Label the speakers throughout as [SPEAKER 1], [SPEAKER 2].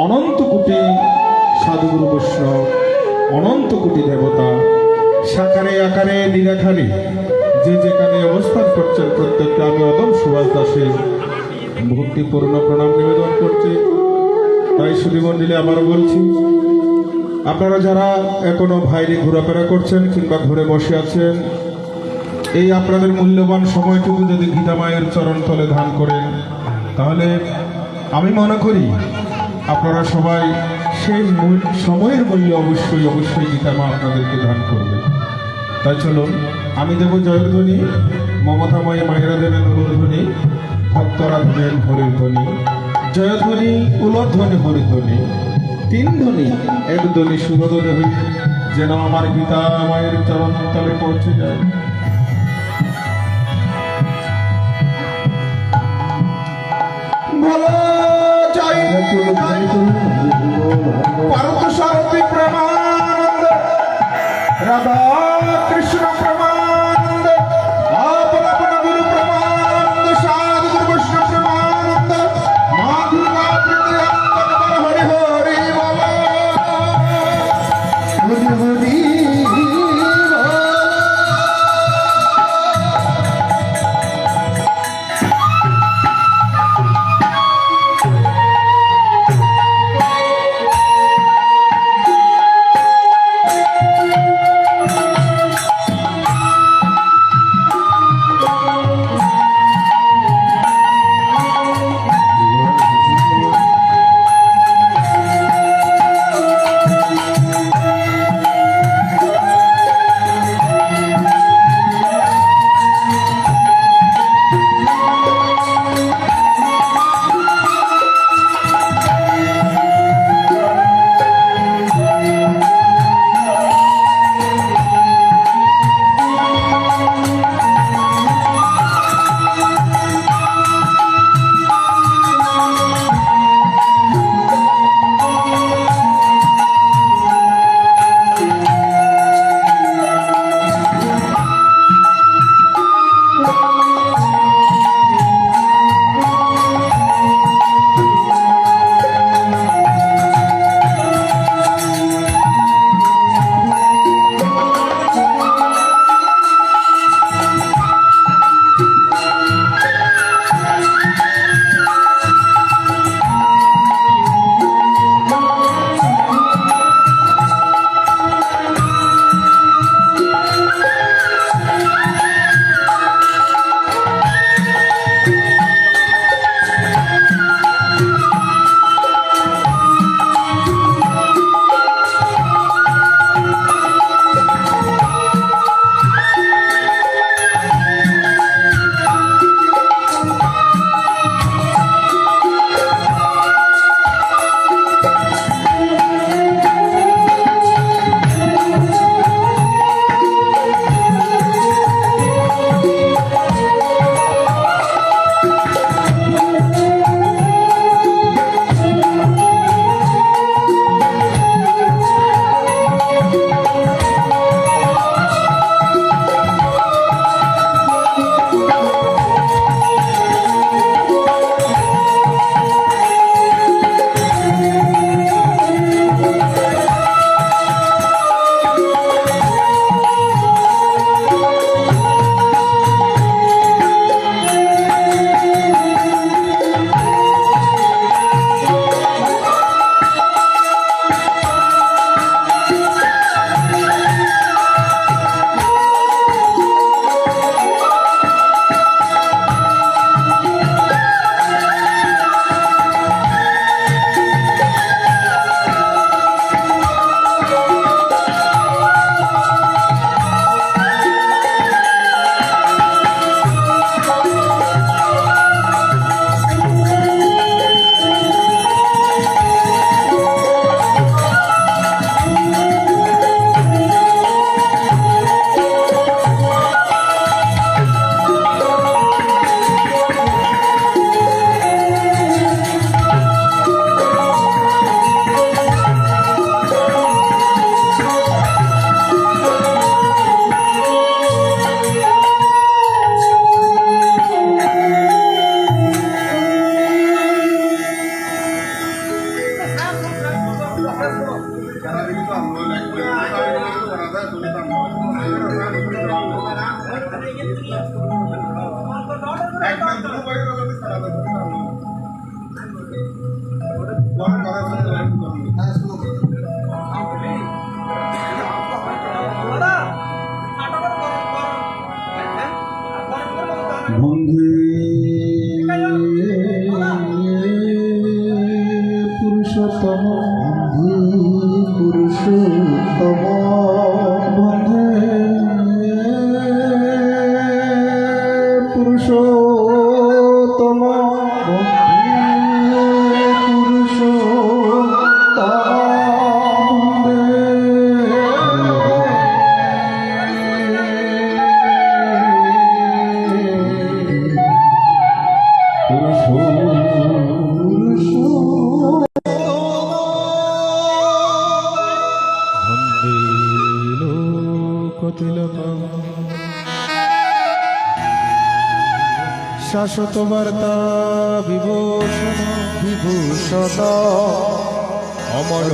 [SPEAKER 1] অনন্ত কোটি সাধুগুরু বৈষ্ণব, অনন্ত কোটি দেবতা, সাকারে আকারে নিরাকারে যে যেখানে অবস্থান করছেন প্রত্যেককে আমি অদম সুভাষ দাসের ভক্তিপূর্ণ প্রণাম নিবেদন করছি। তাই সুধীমণ্ডলী আবারও বলছি, আপনারা যারা এখনো বাইরে ঘোরাফেরা করছেন কিংবা ঘুরে বসে আছেন, এই আপনাদের মূল্যবান সময়টুকু যদি গীতা মায়ের চরণ তলে ধান করেন, তাহলে আমি মনে করি আপনারা সবাই সেই সময়ের মূল্য অবশ্যই অবশ্যই গীতা মা আপনাদেরকে দান করবে। তাই চলুন আমি দেব জয়ধ্বনি, মমতাময়ী মায়েরা দেবেন উলধ্বনি, ভক্তরা দেবেন হরিধ্বনি। জয়ধ্বনি, উলধ্বনি, হরিধ্বনি, তিন ধ্বনি এক ধ্বনি সুরধ্বনি হয়ে যেন আমার গীতা মায়ের চরণ তলে পৌঁছে যায়। ভালো জয় পার্থ সারথী প্রেমানন্দ, রাধা কৃষ্ণ প্রেমানন্দ, আপন আপন গুরু প্রেমানন্দ, সাধু গুরু বৈষ্ণব প্রেমানন্দ, মা দুর্গা বৃন্দাবন হরি হরি বল, হরি হরি। বন্ধে পুরুষোত্তম পুরুষোত্তম বন্ধে পুরুষোত্তম শাশ্বত বার্তা বিভূষণ বিভূষণ অমর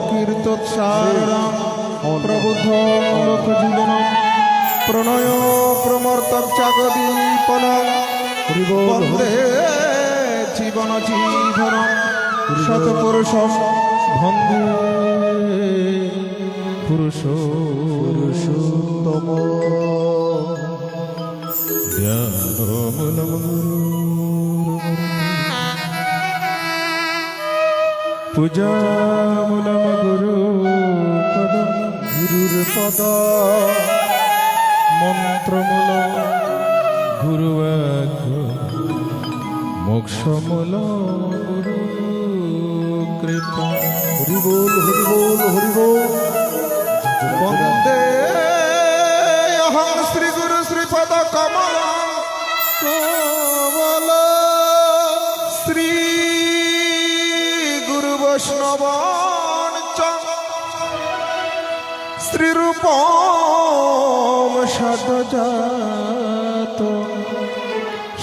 [SPEAKER 1] কীর্তোৎসারণম প্রবুদ্ধ লোক জীবন প্রণয় প্রমর্তক বন্দে জীবন জীবন শতপুরুষ বন্ধে পুরুষোত্তম পূজামূলম গুরু পদ গুরুর পদ মন্ত্রমূল গুরুবাক্য মোক্ষমূল গুরু কৃপা হরি বল হরি বল হরি বল বন্দে অহং শ্রী গুরু শ্রীপদ কমল কমল শ্রী গুরু বৈষ্ণব শ্রীরূপম সদজাত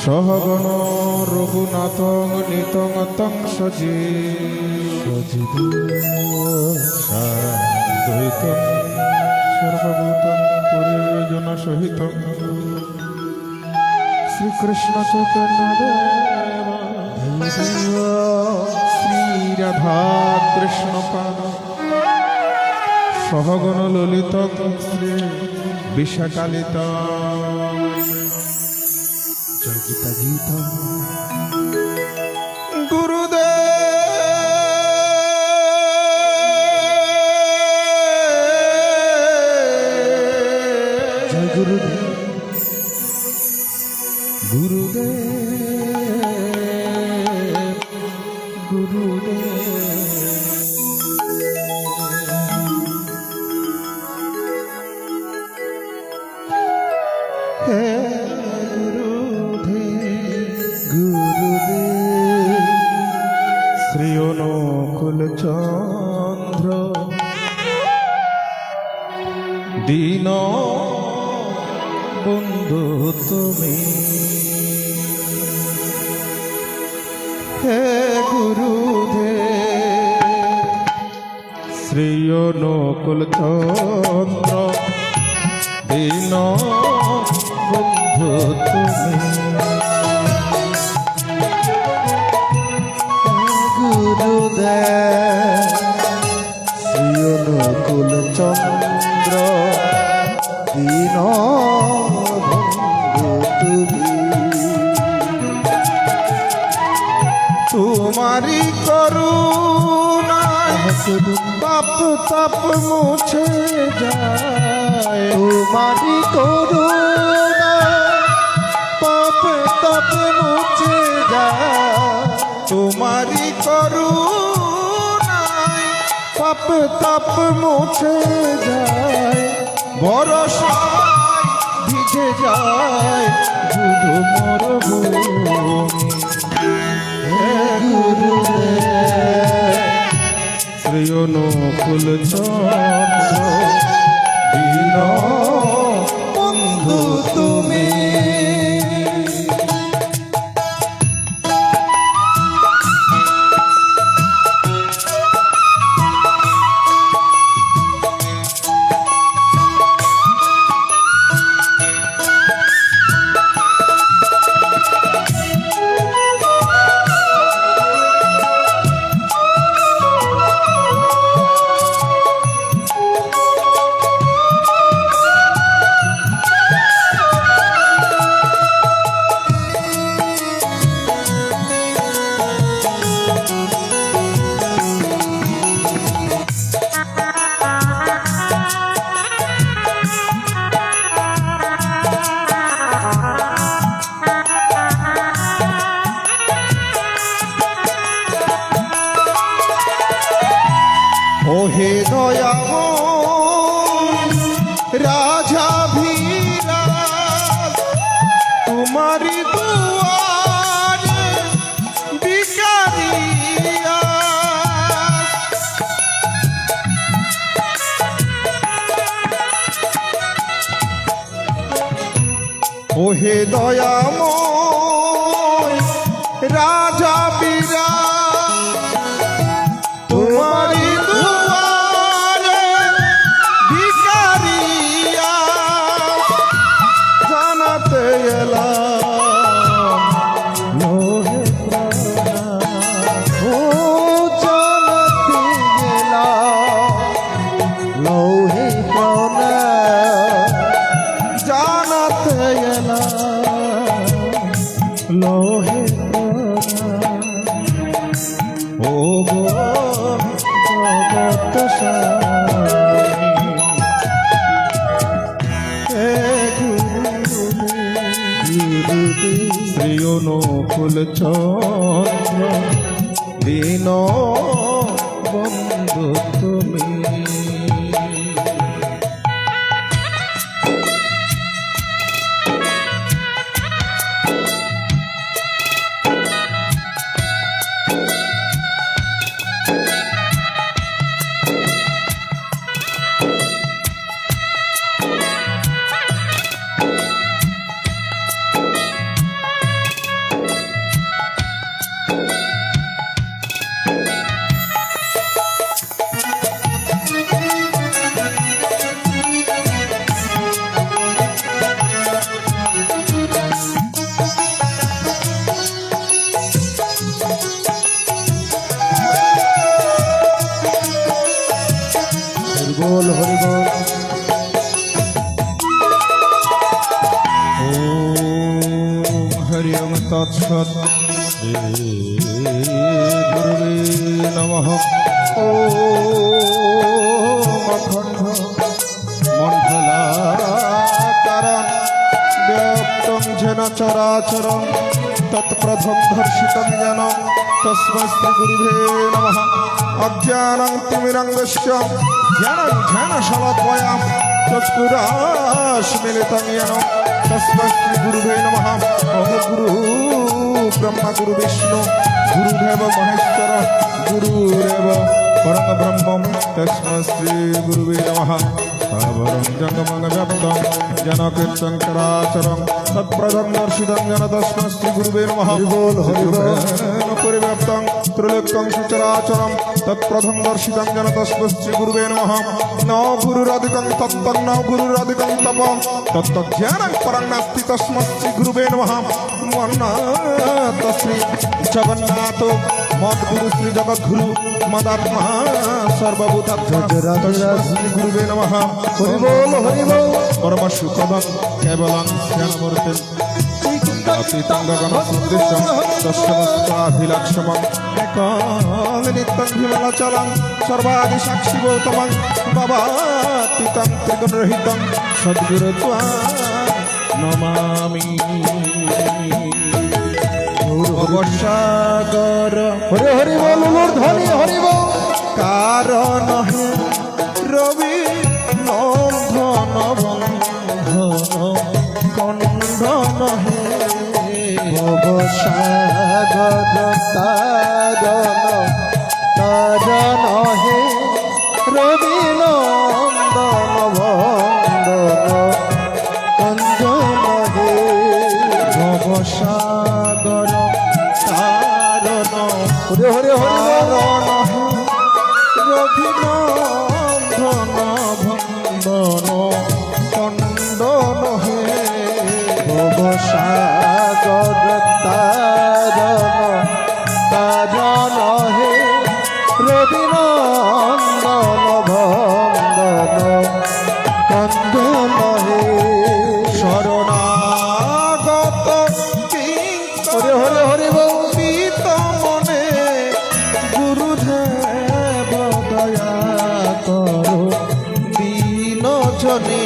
[SPEAKER 1] সহগণ রঘুনাথ নিতং তং সজিদ্বৈতং সর্বভূতং পরিজন সহিত শ্রীকৃষ্ণ চৈতন্য দেব শ্রী রাধা কৃষ্ণ পাদ সহগণ ললিত শ্রী বিশাখালিত জয় গীতা গীতা গুরুদেব জয় গুরুদেব গুরুদেব গুরুদেব হে গুরুদেব গুরুদেব শ্রী অনুকূল চন্দ্র দীন বন্ধু তুমি হে গুরুদেব শ্রী অনুকূল চন্দ্র দীন বন্ধু তুমি গুরুদেব শ্রী অনুকূল চন্দ্র দীন বন্ধু তুমি তোমারি করুণা পাপ তাপ মুছে যায় তোমারি করুণা পাপ তাপ মুছে যায় তোমারি করুণায় পাপ তাপ মুছে যায় বরষায় ভিজে যায় শুধু মরভূমি হে গুরুদেব শ্রী অনুকূল চন্দ্র দীন বন্ধু তুমি
[SPEAKER 2] ওহে দয়াময় রাজা ভিরাজ তোমারি দুয়ারে ভিখারিয়া ওহে দয়াময় রাজা বিরাজ তোমারি দুয়ারে ভিখারিয়া জানাতে এলাম লোহে ও জানাতে এলাম লোহে জানাতে এলাম লোহে ও গো জগৎ শ্রী অনুকূল চন্দ্র দীন বন্ধু তুমি হরিবোল হরিবোল ওম হরি ওম তৎসৎ শ্রী গুরুবে নমঃ ওম অখণ্ড মণ্ডলাকারং ব্যাপ্তং যেন চরাচরং তৎপ্রথম দর্শিতং যেন তস্मै শ্রী গুরুবে নমঃ অজ্ঞানং তিমিরঙ্গস্য জ্ঞাनं ধ্যানশলাদ্বয়াম চক্ষুরাস্মিলিतं येन তস্मै শ্রী গুরুবে নমঃ ওম গুরু ব্রহ্মা গুরু বিষ্ণু গুরুদেব মহেশ্বর গুরুরেব পরম ব্রহ্মম তস্मै শ্রী গুরুবে নমঃ সাবরং জঙ্গমং ব্যাপ্তং যেন কীর্তন চরাচরং তৎপ্রথম দর্শিতং যেন তস্मै শ্রী গুরুবে নমঃ হরিবোল হরিবোল পরিব্যাপ্তং ত্রিলোক্যং সচরাচরং তৎপ্রথম দর্শিতং যেন তস্मै শ্রী গুরুবে নমঃ ন গুরুরাধিকং তত্ত্বং ন গুরুরাধিকং তপ তত্ত্বজ্ঞানং পরং নাস্তি তস্मै শ্রী গুরুবে নমঃ মন্নাথ শ্রী জগন্নাথ মদ্গুরু শ্রী জগদ্গুরু মদাত্মা সর্বভূতাত্মা শ্রী গুরুবে নমঃ হরিবোল হরিবোল পরম সুখদং কেবলং জ্ঞানমূর্তিং অতীতং গগন সদৃশং দর্শনস্বাভিলাক্ষমং একং নিত্যং বিমলাচলং সর্বাদি সাক্ষী গৌতমং ভবাতীতং ত্রিগুণরহিতং সদ্গুরু ত্বাং নমামি ভবসাগর হরি হরি বল ধ্বনি হরি বল কারণ হে রবি নন্দন বন্ধন কন্দন হে ভবসাগর তারণ হে রবি নন্দন বন্ধন কন্দন হে ভবসাগর তারণ হরে হরে হরে রঘুনন্দন ভন্দন কন্দন হে ভবসাগর তারণ হে রঘুনন্দন ভন্দন কন্দন হে শরণাগত হরে হরে হরে বৌদিত মনে গুরুদেব দয়া করো দীন জনে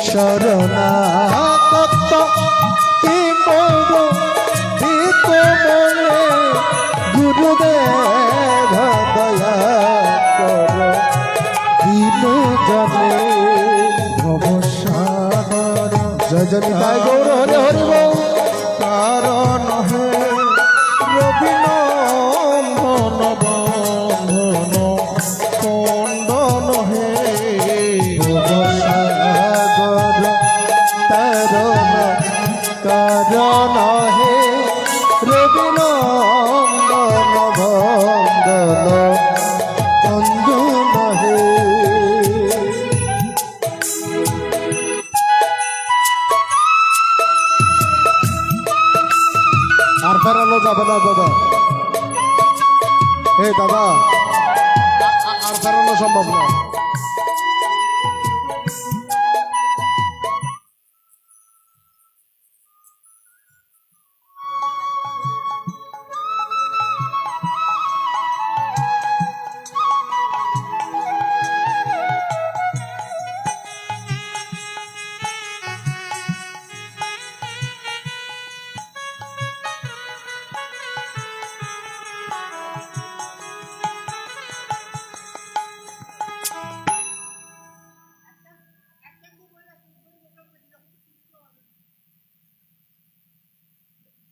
[SPEAKER 2] শরণাগত কি বৌদিত মনে গুরুদেব দয়া করো
[SPEAKER 3] জানে
[SPEAKER 2] ভবসাগর
[SPEAKER 3] জয় জয় নিতাই গৌর হরে হরি বল
[SPEAKER 2] কারণ হে রবিনন্দন বন্ধন কন্দন হে
[SPEAKER 3] সাগর তারণ কারণ হে রবিনন্দন বন্দন চন্দন হে আর ফেরানো যাবে না দাদা এই দাদা আর ফেরানো সম্ভব না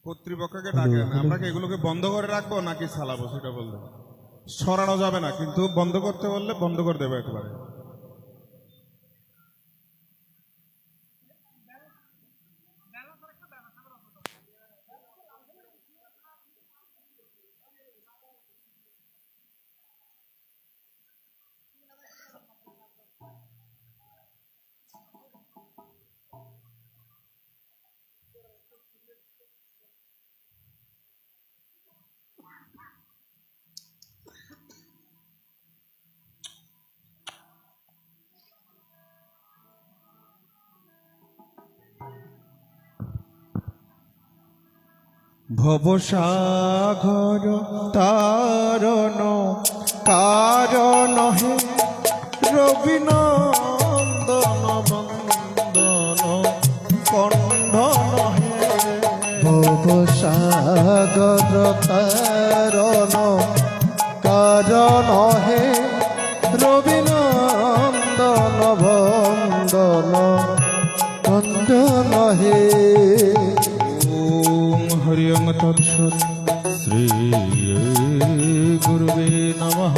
[SPEAKER 2] কর্তৃপক্ষকে ডাকেন। আমরা কি এগুলোকে বন্ধ করে রাখবো নাকি চালাবো সেটা বলতে সরানো যাবে না, কিন্তু বন্ধ করতে বললে বন্ধ করে দেবো একবারে। ভবসাগর তারণ কারণ হে রবিনন্দন বন্দন কণ্ঠন হে
[SPEAKER 3] ভবসাগর তারণ কারণ হে রবিনন্দন বন্দন চন্দন হে
[SPEAKER 2] হরি ওম তৎসৎ শ্রী গুরুবে নমঃ।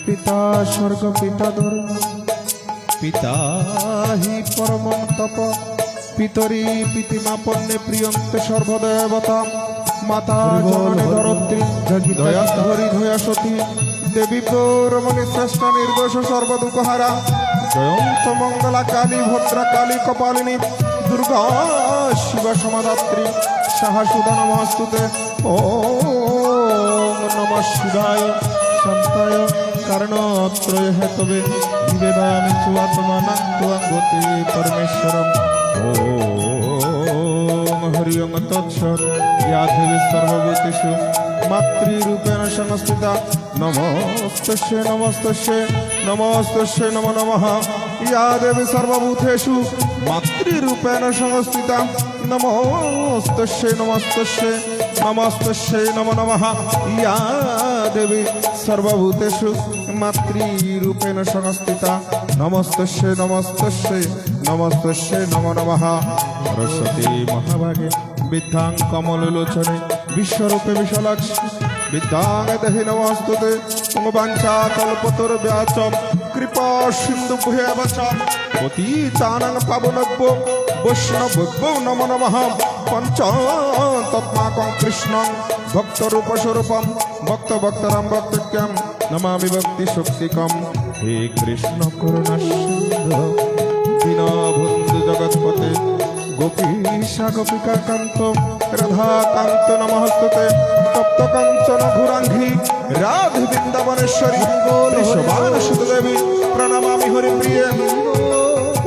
[SPEAKER 2] পিতা স্বর্গ পিতা ধর্ম পিতা হি পরমং তপ পিতরি পিতিমা পণ্যে প্রিয়ন্তে সর্বদেবতা মাতা জননী ধরত্রী দয়া হরি ধয়া সতী দেবী রমণী শ্রেষ্ঠ নির্দোষ সর্বদুঃখহারা জয়ন্ত মঙ্গলা কালী ভদ্রা কালী কপালিনী দুর্গা শিবা সমাধাত্রী সাহাসুদা নমস্তুতে ওম নমঃ শিবায় শান্তায় কারণত্রয় হেতবে নিবেদয়ামি চুয়াত্মানাং ত্বং গতি পরমেশ্বরম। ওম হরি ওম তৎসৎ ইয়া দেবী সর্বভূতেষু মাতৃরূপেণ সংস্থিতা নমস্তস্যৈ নমস্তস্যৈ নমস্তস্যৈ নমো নমঃ। ইয়া দেবী সর্বভূতেষু মাতৃরূপেণ সংস্থিতা নমস্তস্যৈ নমস্তস্যৈ নমস্তস্যৈ নমো নমঃ। ইয়া দেবী সর্বভূতেষু মাতৃরূপেণ সংস্থিতা নমস্তস্যৈ নমস্তস্যৈ নমস্তস্যৈ নমো নমঃ। সরস্বতী মহাভাগে বিদ্যাং কমললোচনে বিশ্বরূপে বিশালাক্ষী বিদ্যাং দেহি নমস্তুতে বাঞ্ছা কল্পতরুভ্যশ্চ কৃপা সিন্ধু ভূয়েব চ পতিতানাং পাবনেভ্যো বৈষ্ণবেভ্যো নমো নমঃ। পঞ্চতত্মাকং কৃষ্ণং ভক্তরূপস্বরূপম ভক্তভক্তরাম ভক্তক্যং নমামি ভক্তি শক্তিকম। হে কৃষ্ণ করুণা সিন্ধু দীনবন্ধু জগৎপতে গোপীশা গোপিকা কান্ত রাধা কান্ত নমস্তুতে তপ্ত কাঞ্চন ঘোরাঙ্ঘি রাধে বৃন্দাবনেশ্বরী বৃষভানুসুত দেবী প্রণমামি হরিপ্রিয়ে।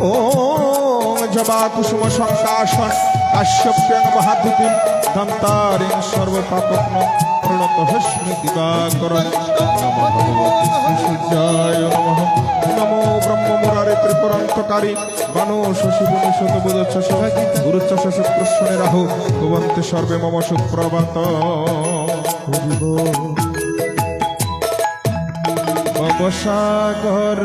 [SPEAKER 2] ওম জবা কুসুম সংকাশন কাশ্যপ্যং মহাদ্যুতিম দন্তারিং সর্বপাপগ্ন প্রণত হস্মি দিবাকরণ। নমো ভগবতে শ্রীসূর্যায় নমঃ। নমো ব্রহ্ম মুরারে ত্রিপুরান্তকারী বানো শশী বুনি শতবুধ গুরুচ্চ শুক্রশ্বরে রাহু ভুবন্তে সর্বে মম সুপ্রভাত। ভবসাগর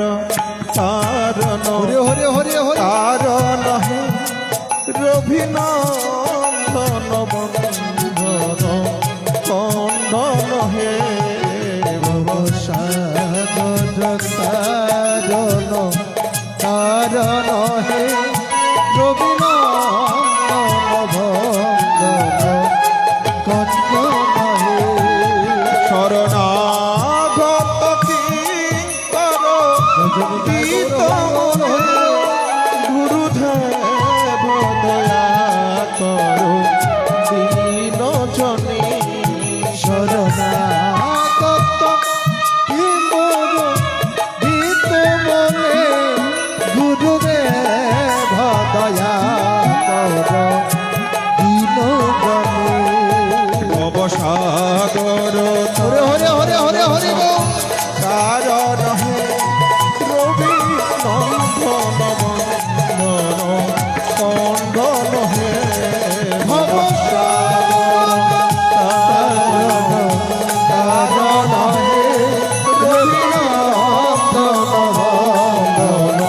[SPEAKER 2] কারণ
[SPEAKER 3] হরে হরে হরে হরে
[SPEAKER 2] কারণ হে রভিনন্দন বন্ধন কন্দন হে
[SPEAKER 3] সাগর কারণ কারণ হে রবিনন্দন ভঙ্গন কঞ্চন হে
[SPEAKER 2] শরণাগত কিঙ্কর গীত গুরুদেব দয়া করো দীন জনী
[SPEAKER 3] শরণাগত কিঙ্কর গীত বলে গুরুদেব দয়া কর দীন জনে
[SPEAKER 2] অবসাগর
[SPEAKER 3] হরে হরে হরে হরে হরে গো
[SPEAKER 2] কারণ হে রবি নন্দন বন্দন কন্দন হে ভবসাগর
[SPEAKER 3] কারণ হে রবিনন্দন ভঙ্গন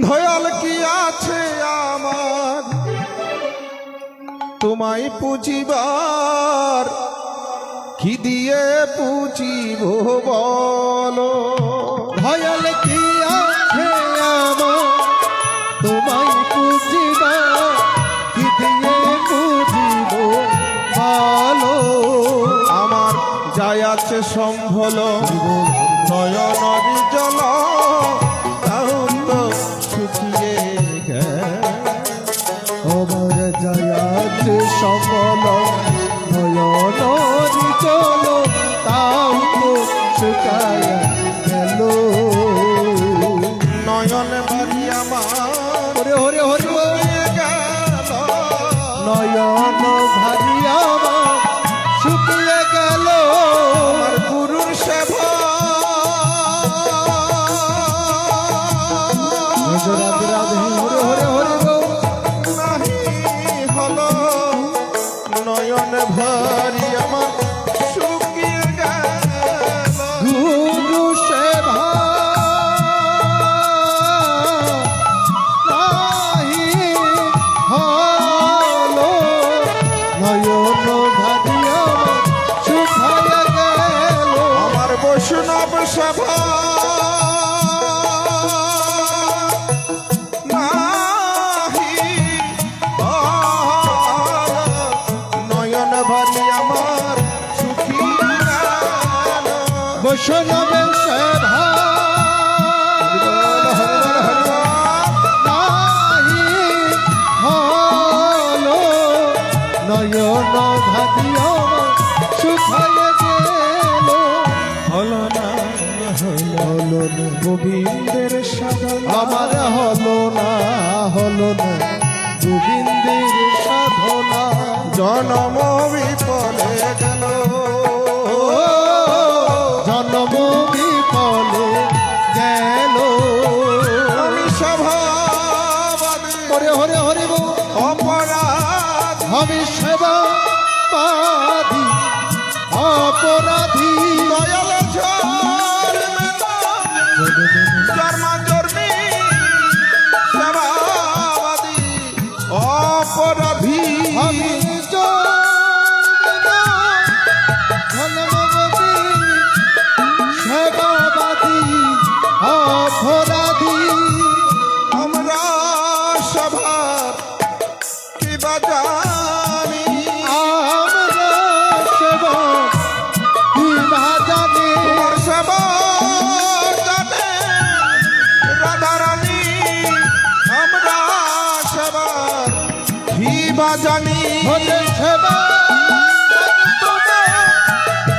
[SPEAKER 2] দয়াল কি আছে আমার তোমায় পুজিবার কি দিয়ে পুজিব বলো
[SPEAKER 3] ভয়াল কি আছে আমার তোমায় পুজিবা কি দিয়ে পুজিব ভালো
[SPEAKER 2] আমার যাই আছে সম্ভল নয়নর জল তাও তো শুকিয়ে গেল
[SPEAKER 3] আমার জয়াত সফল নয়নরি চল তাও তো শুকায় গেল
[SPEAKER 2] নয়ন বাড়ি আমার
[SPEAKER 3] হরে হরে হরে
[SPEAKER 2] শুকিয়ে গেল
[SPEAKER 3] নয়ন ভারি আমার শুকিয়ে গেল
[SPEAKER 2] আমার গুরুর সেবা
[SPEAKER 3] রাধে রাধে হরে হরে হরে গো
[SPEAKER 2] নাহি হলো নয়ন ভারি আমার শুকিয়ে গেল
[SPEAKER 3] গুরু সেবা নাহি হলো নয়ন ভারি আমার শুকাইয়া গেল
[SPEAKER 2] আমার বৈষ্ণব সভা নাহি হলো নয়ন ভারি আমার শুকিয়ে গেল
[SPEAKER 3] বৈষ্ণবের সেবা নাহি হলো নয়ন ভারি আমার শুকাইয়া গেল
[SPEAKER 2] হলো না
[SPEAKER 3] হলো না
[SPEAKER 2] গোবিন্দের সাধনা
[SPEAKER 3] আমার হলো না গোবিন্দের সাধনা
[SPEAKER 2] জনম বিপলে গেল
[SPEAKER 3] জন্ম বিফলে গেল
[SPEAKER 2] আমি সভাবাদী
[SPEAKER 3] হরে হরে হরে গো
[SPEAKER 2] অপরাধ
[SPEAKER 3] আমি সেবা পাধি অপরাধী
[SPEAKER 2] দয়াল জন্মাজন্মী সেবাবাদী অপরাধী
[SPEAKER 3] আমি ধনমবতী সেবাবাদী অপরাধী
[SPEAKER 2] আমরা সভার কি বাজানি
[SPEAKER 3] আমরা সেবা বিভা জানে
[SPEAKER 2] তোমার সেবা জানে রাধারানী আমরা সবার কি বাজানি
[SPEAKER 3] হলে সেবা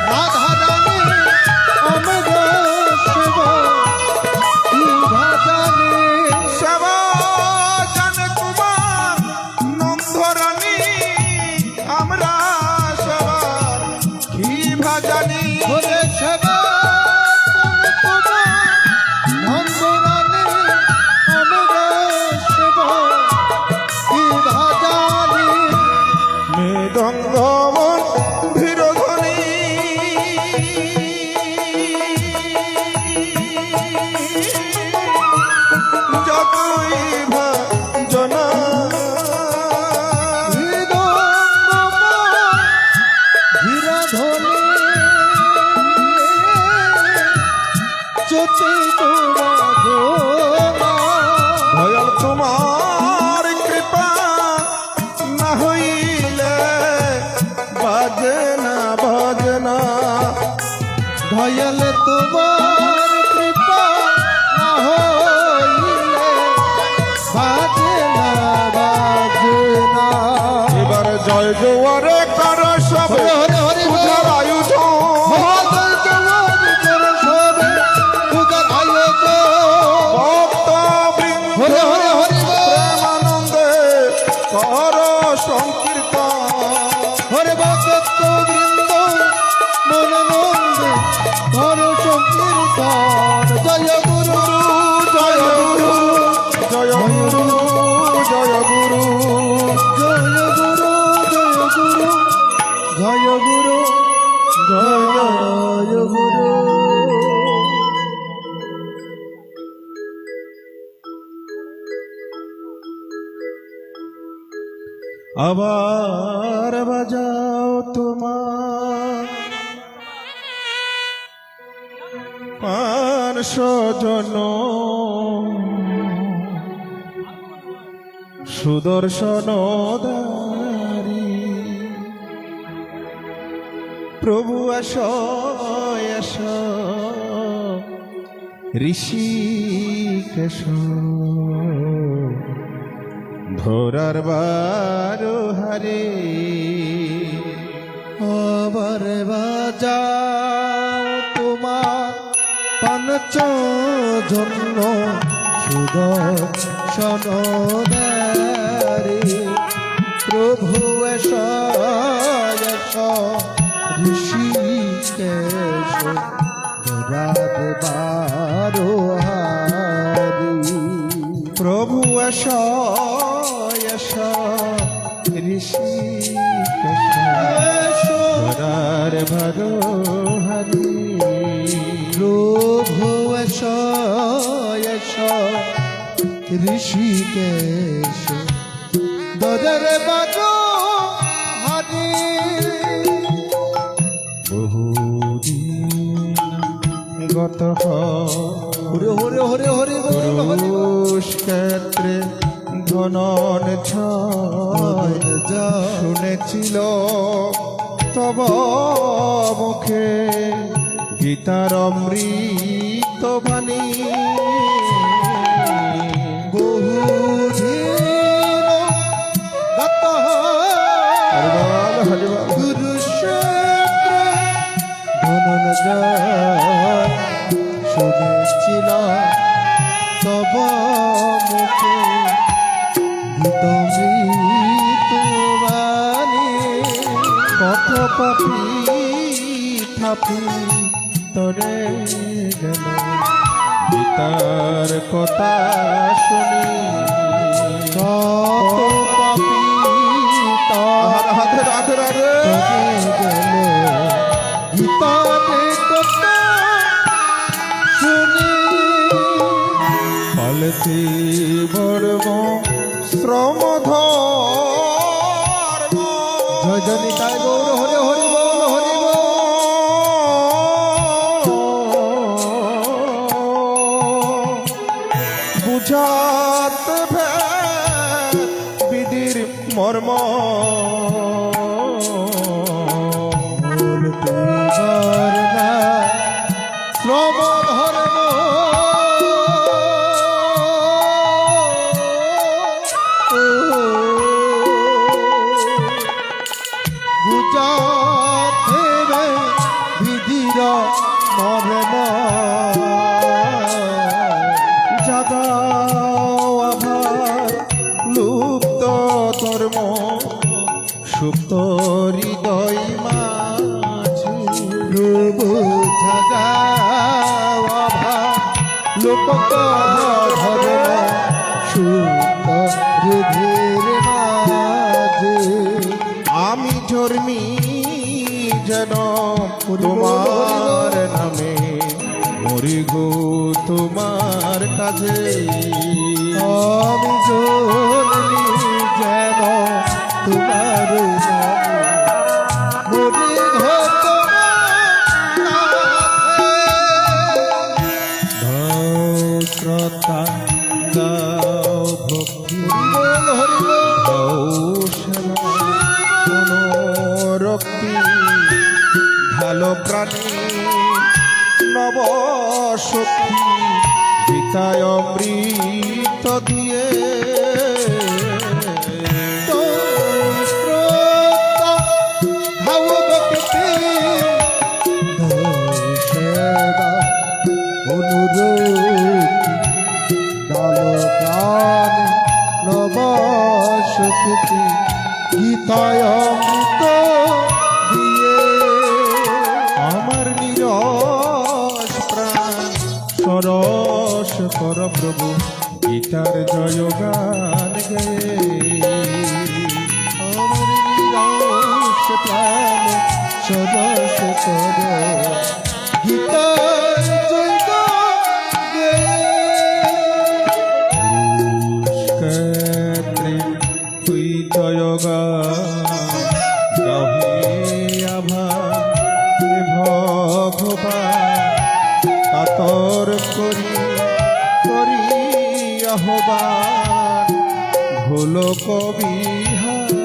[SPEAKER 3] রাধা রানী আমরা সেবা বিভা জানে
[SPEAKER 2] সেবা জানে তোমার নন্দরানী আমরা সবার কি ভাজানি
[SPEAKER 3] হলে সেবা নন্দরানী আমরা সেবা বিভা জানে
[SPEAKER 2] মৃদঙ্গ
[SPEAKER 3] দয়াল তোমার কৃপা না হইলে বাজে না বাজে না।
[SPEAKER 2] এবার জয় জোয়ারে কার সব
[SPEAKER 3] হরে হরে হরে
[SPEAKER 2] পূজার আয়োজন
[SPEAKER 3] মহাদয় তোমার করে সবে পূজার আয়োজন।
[SPEAKER 2] ভক্ত বৃন্দ
[SPEAKER 3] হরে হরে হরে
[SPEAKER 2] প্রেমানন্দে কর সংকীর্তন
[SPEAKER 3] হরে ভক্ত বৃন্দ মনানন্দে ধর সংকীর্তন। জয় গুরু
[SPEAKER 2] জয় গুরু জয় গুরু জয় গুরু
[SPEAKER 3] জয় গুরু জয় গুরু জয় গুরু জয় গুরু।
[SPEAKER 1] আবার বাজাও তোমার পার্শ্বজন সুদর্শন দারি প্রভু আস আস ঋষিকেশ ধরার বারো হারে
[SPEAKER 3] আবার বাজাও তোমার পাঞ্চ জন্য সুদর্শন দ্বারে প্রভু এস এস ঋষিকেশ রাত বারো হারি।
[SPEAKER 1] প্রভু আস আস ঋষিকেশ ধরার বারো হারে
[SPEAKER 3] প্রভু এস এস ঋষিকেশ দরের বাজো হারি।
[SPEAKER 1] বহুদিন গত
[SPEAKER 3] হরে হরে হরে হরে বল হরে বল।
[SPEAKER 1] পুরুষ ক্ষেত্রে ধনন ছয় শুনেছিল তব মুখে গীতার অমৃত বাণী
[SPEAKER 3] বহুদিন গত
[SPEAKER 1] হরিবল হরিবল
[SPEAKER 3] কুরুক্ষেত্রে ধনঞ্জয় শুনেছিল তব মুখে গীতামৃত বাণী।
[SPEAKER 1] কত পাপি থাপি তরে গেল গীতার কথা শুনি
[SPEAKER 3] কত পাপী তার
[SPEAKER 2] রাধে রাধে রাধে
[SPEAKER 3] গেল গীতাতে কথা শুনি।
[SPEAKER 1] ফলতি বর্ম শ্রম ধর্ম
[SPEAKER 3] জয় জয় নিতাই গৌর হরে হরি বল হরি বল।
[SPEAKER 1] বুঝাতে বিধির মর্ম
[SPEAKER 3] শ্রম ধর্ম বুঝাতে বিধির মর্ম
[SPEAKER 1] জাগাও আভার লুপ্ত ধর্ম সুপ্ত হৃদয় মাঝে
[SPEAKER 3] লোক ধর্ম সুত হৃদয়ের মাঝে।
[SPEAKER 1] আমি ধর্মী যেন তোমার নামে মরি গো তোমার কাছে
[SPEAKER 3] আমি জননী যেন তোমার নামে মরি গো তোমার কাছে।
[SPEAKER 1] দাও শ্রদ্ধা দাও ভক্তি
[SPEAKER 3] হরি বল হরি বল।
[SPEAKER 1] দাও সেবা কোনো রক্তি ভালো প্রাণী
[SPEAKER 2] নব সখী গীতায় অমৃত দিয়ে
[SPEAKER 3] গীতায় অমৃত দিয়ে
[SPEAKER 2] আমার নিরস প্রাণ সরস কর প্রভু গীতার জয় গান গে
[SPEAKER 3] আমার নিরস প্রাণ সরস কর গীতার জয় গে
[SPEAKER 2] ক্ষেত্রে তুই জয় গাহে আভা ভগবান কাতর করি আহ্বান ভোল কবিহারি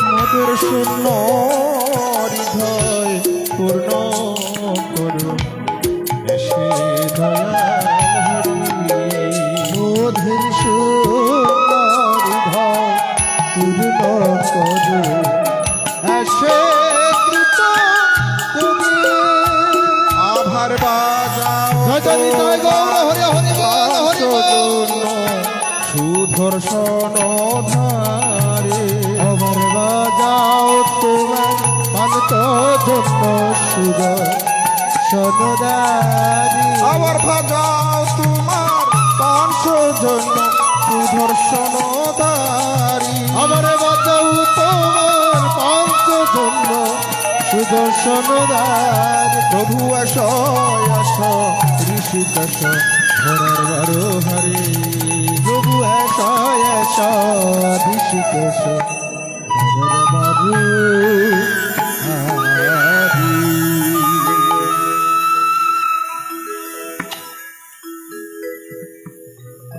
[SPEAKER 2] মধুর শূন্য হৃদয় পূর্ণ করো এসে দয়াল হরি
[SPEAKER 3] মধুর সুন্দর ধর পূর্ণ করো এসে কৃত তুমি
[SPEAKER 2] আভার বাজাও
[SPEAKER 3] জয় জয় নিতাই গৌর হরি হরি বল হরি বল
[SPEAKER 2] সুদর্শন ধারে
[SPEAKER 3] আমার বাজাও তোমার পান্ত ধন্য সুর সনদারি
[SPEAKER 2] আবার বাজাও তোমার 500 জন সুদর্শন ধারি
[SPEAKER 3] আমার বাজাও তোমার পান্ত ধন্য সুদর্শনদারি
[SPEAKER 2] প্রভু এস ঋষিকেশ ঘোড়ার বারো হারি
[SPEAKER 3] প্রভু এস ঋষিকেশ বাবু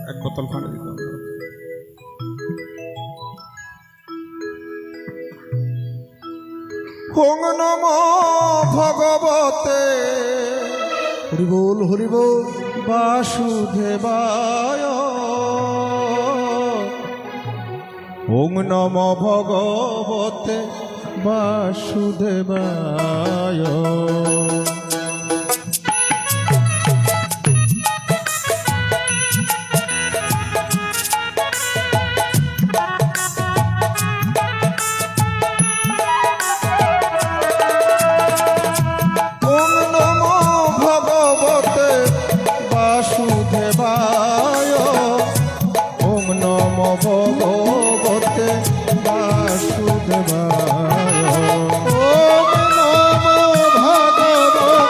[SPEAKER 2] এক বোতল পানি দিতাম ওং নম ভগবতে
[SPEAKER 3] হরি বল হরি বল
[SPEAKER 2] বাসুদেবায় ওং নম ভগবতে বাসুদেবায় ওং নম ভগবতে বাসুদেবায় ওং নম ভগবতে বাসুদেবায়
[SPEAKER 3] ওম নমো ভগবতে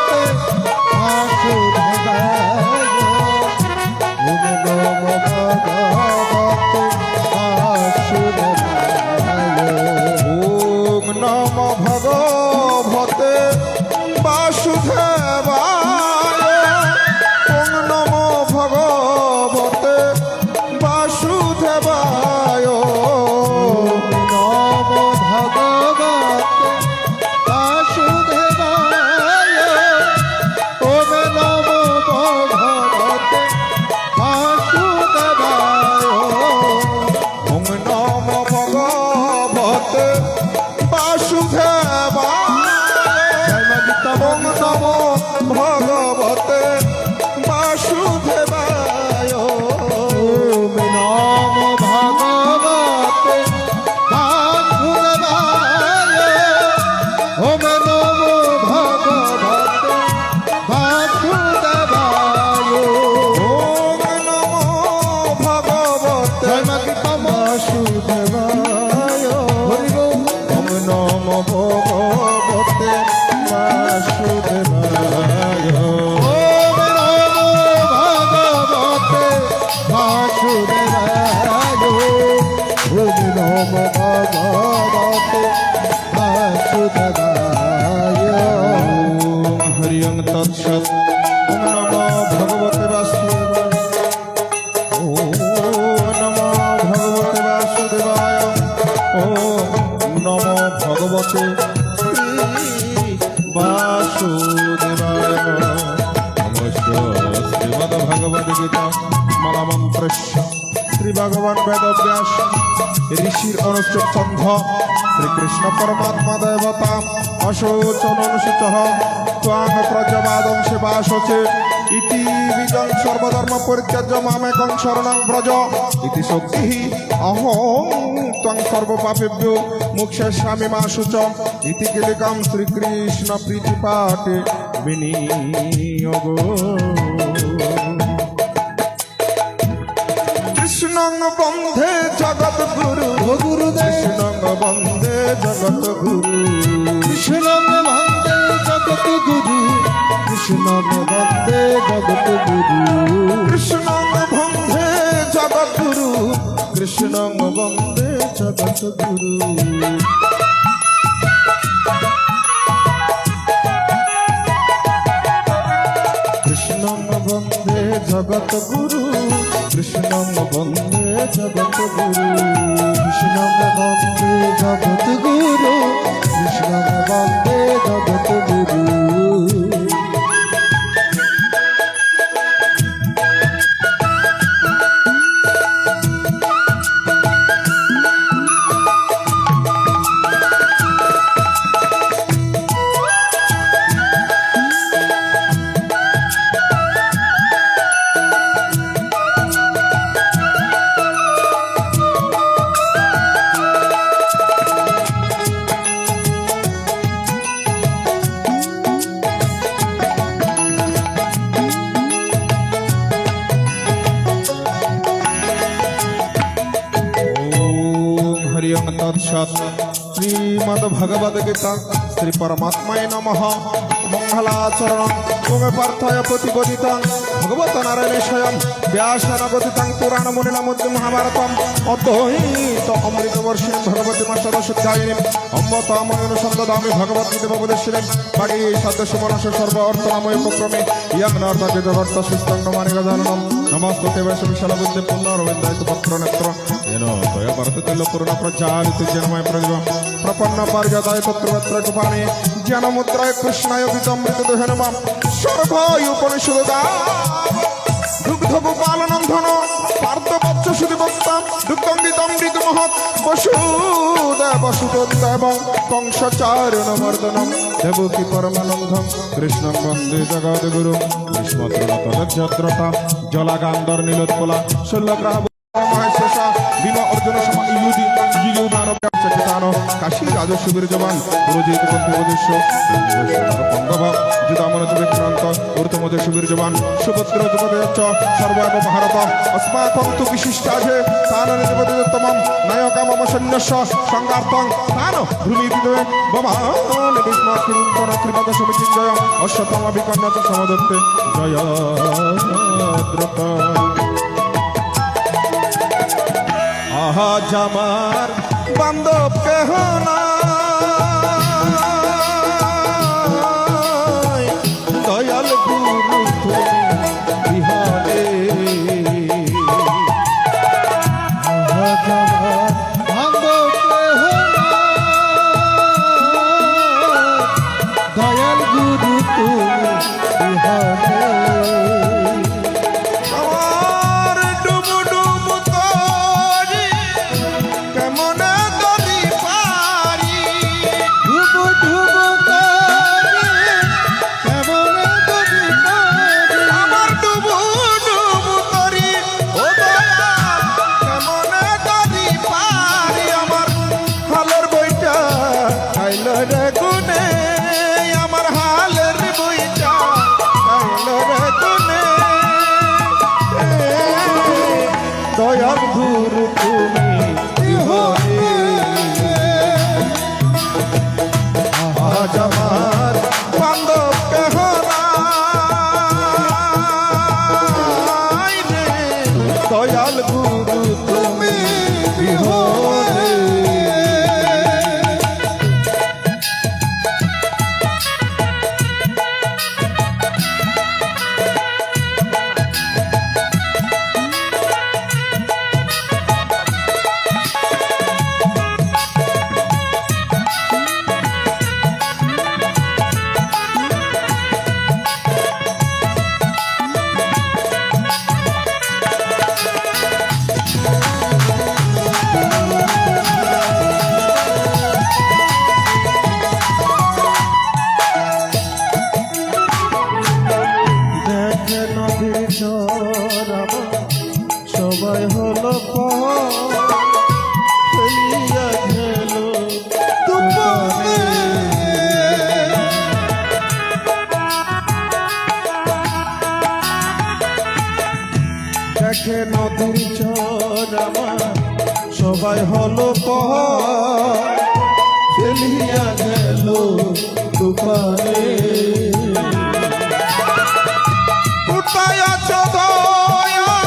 [SPEAKER 2] চে বাসুদেবায় নমস্য শ্রীমদ ভগবদ গীতা মালা মন্ত্রস্য শ্রী ভগবান বেদব্যাস ঋষির অনুষ্ঠিত ছন্দ শ্রীকৃষ্ণ পরমাত্মা দেবতা অশোচনুষিত ত্বাং প্রজবাদং শিবাশোচে ইতি বিজং সর্বধর্ম পরিত্যাজ্য মামেকং শরণং ব্রজ ইতি শক্তি অহং ত্বং সর্বপাপেভ্যো মোক্ষয়িষ্যামি মা শুচ ইতি কিলিকং শ্রীকৃষ্ণ প্রীতিপাঠে বিনিয়োগ কৃষ্ণং বন্দে জগৎ গুরু
[SPEAKER 3] গুরুদেব
[SPEAKER 2] কৃষ্ণং বন্দে জগৎ গুরু
[SPEAKER 3] কৃষ্ণ বন্দে জগত গুরু কৃষ্ণ বন্দে জগত গুরু
[SPEAKER 2] কৃষ্ণং বন্দে জগৎ গুরু কৃষ্ণং বন্দে জগৎ গুরু কৃষ্ণং বন্দে জগৎ গুরু কৃষ্ণং বন্দে জগৎ গুরু
[SPEAKER 3] কৃষ্ণ বন্দে জগত গুরু কৃষ্ণ বন্দে জগত গুরু
[SPEAKER 2] हरि ओम तत्सत् श्रीमद् भगवद गीता श्री परमात्माय नमः मंगलाचरण ओम पार्थाय प्रतिबोधितं भगवत नारायण स्वयं व्यासनगतितं पुराण मुनिना मध्ये महाभारतम अद्वैत अमृत वर्षिण भगवती मास्टरशुद्धायिनीं अम्बतामनुसन्ददामि भगवद्गीतामुपदेशिनीं भागे सद्यस्य मनस्य सर्व अर्थनामय उपक्रमे यं नर्तकेतवर्त सुस्तङ्गमानि गजाननं नमस्ते वैश्वविशालबुद्धे पुनर्विन्दायित पत्रनेत्र येन त्वया भारततिल्ल पूर्ण प्रजालित जनमय प्रजवा प्रपन्न पारिजाताय पत्रवत्र कृपाणे ज्ञानमुद्राय कृष्णाय विदम्बित दुहनमां सर्वाय उपनिषदा दुग्ध गोपालनन्दन पार्थवत्स सुदिवक्ता दुग्धंगितमृत महत् वसुदेव सुतोदेव कंसचारणमर्दनं देवकी परमानन्दं कृष्णं वन्दे जगद्गुरुं भीष्मद्रोणतदज्जत्रता जलागान्धर नीलोत्पला शल्यग्राह মহেশেষা বিনা অর্জুন সমা ইউদি জিগু মানব চকিতানো কাশী রাজস্বীর জবান পুরোজিত পন্থী পঙ্গভ যুদামন বিক্রান্ত ঊর্ধ্বমদে সুবীর জবান সুভদ্র যুবদয়চ্চ সর্বৈব ভারত अस्माकं तु विशिष्टाजे तान निजपतितमं नायका मम सन्न्यस्य संगार्थं तान भूमिविदे भवान् विस्मात्किं कृपद समितिञ्जय अश्वत्थाम विकन्या च समदत्ते जयद्रथ আজ আমার বান্ধব কেহ নাই দয়াল গুরু তুমি বিহারে
[SPEAKER 3] দয়াল গুরু তুমি বিহারে
[SPEAKER 2] আমার ডুবু ডুবু তরি কেমন নদী পারি
[SPEAKER 3] ডুবু ডুবু করে কেমন নদী পারি
[SPEAKER 2] আমার ডুবু ডুবু তরি ও দয়া কেমন নদী পারি আমার হালের বইটা খাইল রে গুনে আমার হালের বইটা খাইল রে গুনে দয়াল গুরু তুমি বিহরে আজ আমার বান্ধব কেহ নাই রে দয়াল গুরু তুমি বিহরে নদীর চর আমার সবাই হলো ফেলিয়া গেল তুফানে। দেখে নদীর চর আমার সবাই হলো ফেলিয়া গেল তুফানে। কোথায় আছো দয়া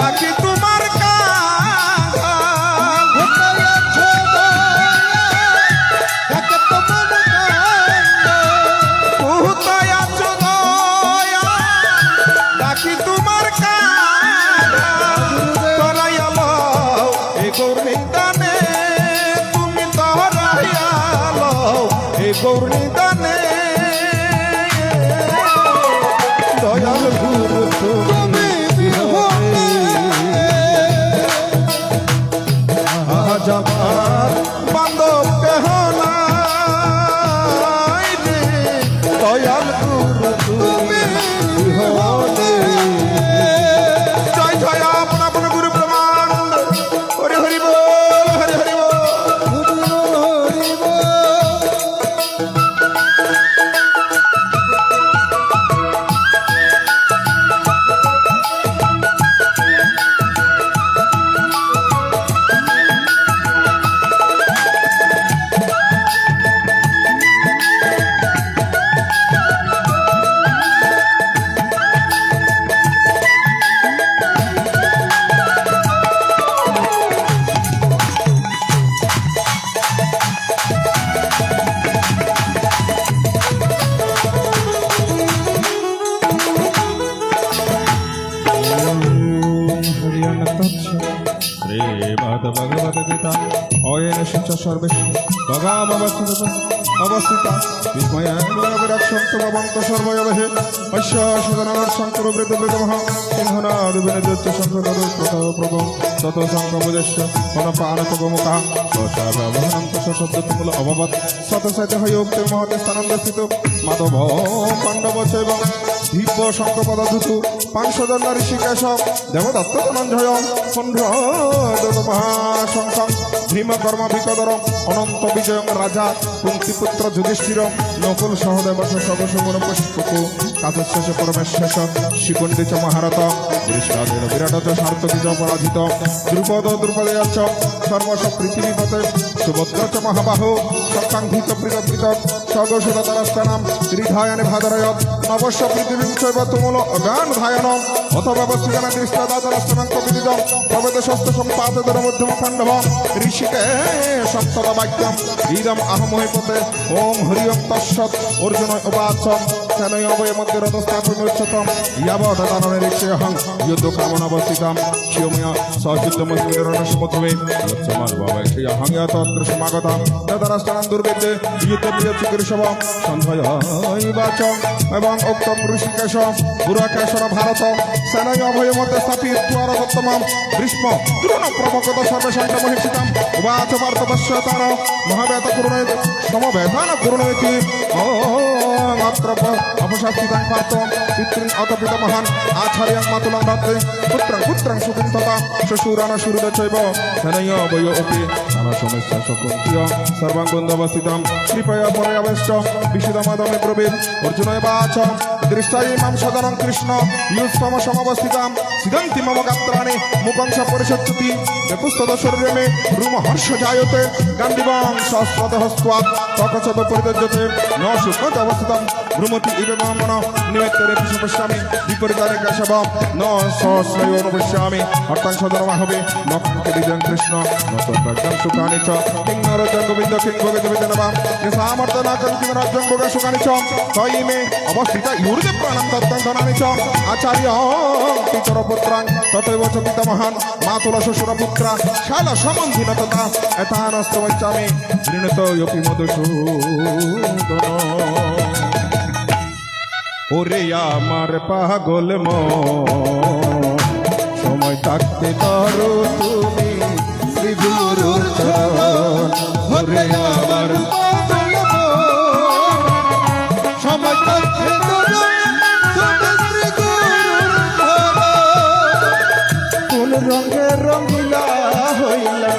[SPEAKER 2] নাকি তোমার কাঙ্গাল? কোথায় আছো দয়া নাকি তোমার কাঙ্গাল? কোথায় আছো দয়া নাকি তোমার কাঙ্গাল? তোরাইয়া লও এ গৌরনিদানে, তুমি তোরাইয়া লও এ গৌরনিদানে। দয়াল গুরু তুমি আজ আমার বান্ধব কেহ নাই রে, দয়াল গুরু তুমি বিহনে। জয় জয় আপন আপন গুরু ব্রহ্মাণ্ড, হরি হরি বল, হরি হরি বল, হরি বল। ভগবদ্গীতা অয়েন শিচ সর্বেশ ভগামবস্থিত অবস্থিতা বিস্ময়াবিরাক্ষন্ত ভবন্ত সর্বয়বহে অশ্য সুদনার শঙ্কর বৃদ্ধ বৃদ্ধ মহা সিংহনাদ বিনযোচ্চ শঙ্কর প্রথম তত শঙ্করুদেশ্য মনপানক গোমুখা সশাবহনন্ত শব্দ তুমূল অভবৎ শতশত হয়ে উক্ত মহতে স্থানন্দস্থিত মাধব পাণ্ডব এবং দিব্য শঙ্কপদ ধুতু পাংশজন ঋষিকেশ দেবদত্ত ধনঞ্জয় চন্দ্র মহাশঙ্কং ভীম কর্ম বিকদর অনন্ত বিজয় রাজা কুন্তিপুত্র যুধিষ্ঠির নকুল সহদেব সবসুমন পুষ্পকু কাতশেষ পরমেশেষ শিকুণ্ডিচ মহারত দৃষ্টাদের বিরাট সার্থবীজ পরাজিত দ্রুপদ দ্রুপদয়চ সর্বস পৃথিবীপতে সুভদ্র চ মহাবাহু সকাঙ্ক্ষিত প্রীত সগসুরতরস্থানাম ত্রিধায়নে ভাদরয়ত নবস্য পৃথিবীং চৈব তুমুল অগান ধায়নম অথ ব্যবস্থিতানা দৃষ্টাদাতরস্থানাং কপিদিদম প্রবেদ শস্ত্র সম্পাদনের মধ্যম পাণ্ডব ঋষিকে সপ্তম বাক্যম ইদম আহমহিপতে ওম হরি ওম তৎসৎ অর্জুন উবাচ সেনয় অবয় মধ্যে রথস্থাপমুচ্যতম ইয়াবৎ দাননিরীক্ষেহং যুদ্ধ কামনাবস্থিতম শিওময়া সহযুদ্ধমস্মিরণসমুদ্ভবে লক্ষ্যমার বাবাইক্ষেহং ইয়াতত্র সমাগতম তদরাষ্ট্রাণ দুর্বেদে যুদ্ধপ্রিয় চিকিৎসব সন্ধ্যয়াইবাচ এবং উক্তম ঋষিকেশ পুরাকেশর ভারত সেনয় অভয় মধ্যে স্থাপিত্বা রথোত্তমম ভীষ্ম দ্রোণ প্রমুখত সর্বশান্ত মহিষিতম উবাচ পার্থবশ্য তার মহাবেত কুরুণে সমবেতান কুরুণেতি মাত্র অপশাস্তিতাং পার্থ পিতৃ অত পিতামহান আচার্যাং মাতুলাং রাত্রে পুত্রং সুখিং তথা শ্বশুরান সুহৃদ চৈব সেনয় বয় অপি নানা সমস্যা শকুন্তীয় সর্বাং বন্ধবস্থিতম কৃপয়া পরয়াবেশ্চ বিশুদ্ধমাদমে ব্রবীর অর্জুনয় বাচ দৃষ্টাই মাম সদনং কৃষ্ণ ইয়ুস্তম সমবস্থিতাম সিদন্তি মম গাত্রাণি মুকংস পরিষচ্যতি পুস্তদ শরীরে মে রুম হর্ষ জায়তে গান্ধিবং সহস্রত হস্ত্বাৎ তকচত পরিদজ্যতে ন শুক্রত অবস্থিতম ভ্রুমতি ইবে মন নিমিত্তরে পিছু পশ্যামি বিপরীতারে কেশব ন সহস্রয় অনুপশ্যামি অর্থাং সদরমাহবে নক্ষকে বিজয়ং কৃষ্ণ নতপ্রজ্ঞাং সুখানি চ কিং নরজং গোবিন্দ কিং গোবিন্দ বিদনবাম সামর্থনাকং কিং রাজ্যং ভোগা সুখানি চ তয়ি মে অবস্থিতা ইউর্দে প্রাণং তত্ত্বং ধনানি চ আচার্য পিতর পুত্রাং ততৈব চ পিতামহান মাতুল শ্বশুর পুত্রা শাল সম্বন্ধি তথা এতানস্তমচ্যামি গৃণীত ইয়পি মধুসূদন। ওরে আমার পাগল মন সময় থাকতে ধরো তুমি শ্রী গুরুর চরণ। ওরে আমার পাগল মন সময় থাকতে ধরো তুমি শ্রী গুরুর রঙে রঙিলা হইলা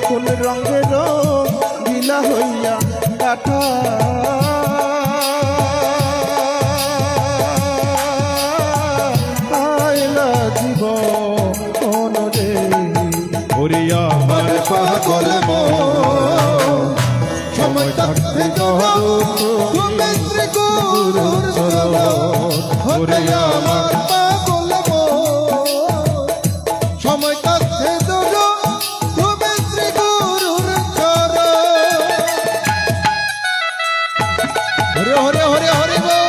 [SPEAKER 2] কোন রঙে রঙিলা হইয়া কাটা আইলা জীবন রে ওরে আমার পাগল মন সময় থাকতে ধরো তুমি শ্রী গুরুর চরণ ওরে আমার পাগল মন সময় থাকতে ধরো তুমি শ্রী গুরুর চরণ হরে হরে হরে হরে বল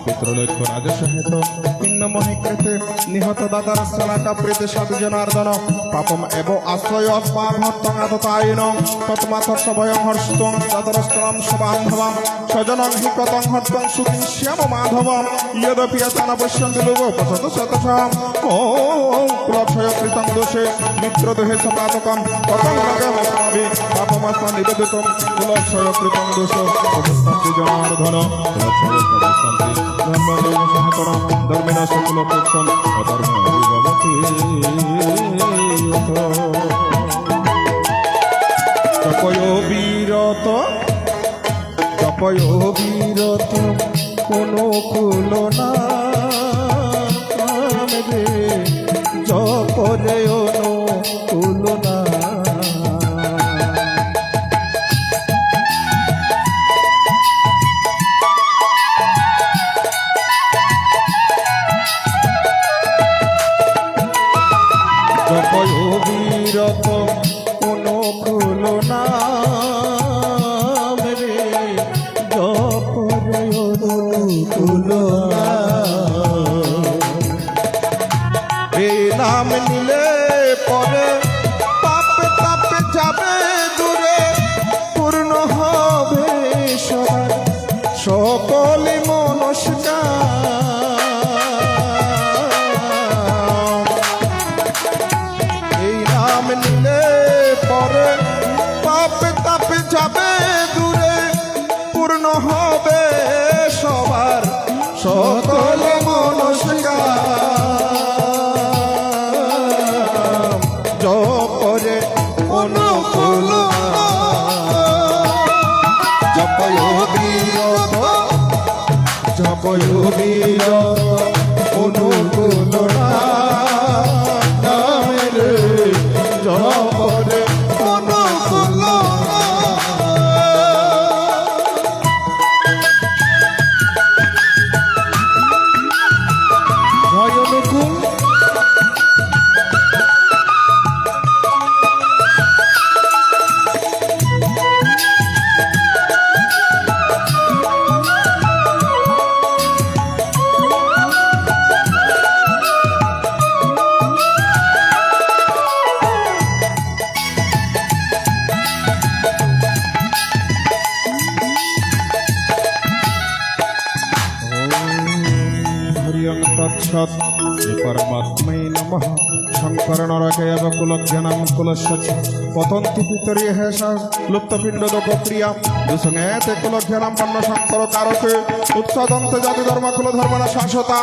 [SPEAKER 2] পিতৃলক্ষ্য রাজসহিত পিণ্ডমোহে কৃতে নিহত দাদার সনাটা প্রীতি সদ্জনার্দন পাপম এব আশ্রয় স্মার্থঙ্গাতায়ন তৎমাথর্ষভয়ং হর্ষং দাদরস্তম সবান্ধবম স্বজনং হি কতং হর্ষং সুখিং শ্যাম মাধবম ইয়দপি যতন পশ্যন্তি লোগোপসত শতশম ওম কুলক্ষয় কৃতং দোষে মিত্রদোহে সপাতকম কতং রগমস্মাভি পাপমস্ম নিবেদিতম কুলক্ষয় কৃতং দোষ অবস্থান্তি জনার্দন কুলক্ষয় অবস্থান্তি ধর্মদেব সহতরম ধর্মেণ সকুলপক্ষম অধর্ম বিভবতি তপয় বীরত কোনো কুল না রে জপরে অনুকূল না জপয় বীরত কোনো কুল না রে জপরে অনুকূল না এই নাম নিলে পরে পাপে তাপে যাবে দূরে পূর্ণ হবে সবার সকলে মনস্কার এই নাম নিলে পরে পাপে তাপে যাবে দূরে পূর্ণ হবে সবার সকলে মনস্কার জপরে অনুকূল জপয় বীরত অনুকূল নামের জপরে অনুকূল জয় অনুকূল তৎসৎ শ্রী পরমাত্মৈ নমঃ শঙ্কর নরকেব কুলজ্ঞানম কুলস্য পতন্তি পিতরি হেষা লুপ্তপিণ্ডদক প্রিয়া দুসঙ্গেতে কুলজ্ঞানম বন্ন শঙ্কর কারকে উৎসদন্তে জাতি ধর্ম কুল ধর্মণ শাশ্বতা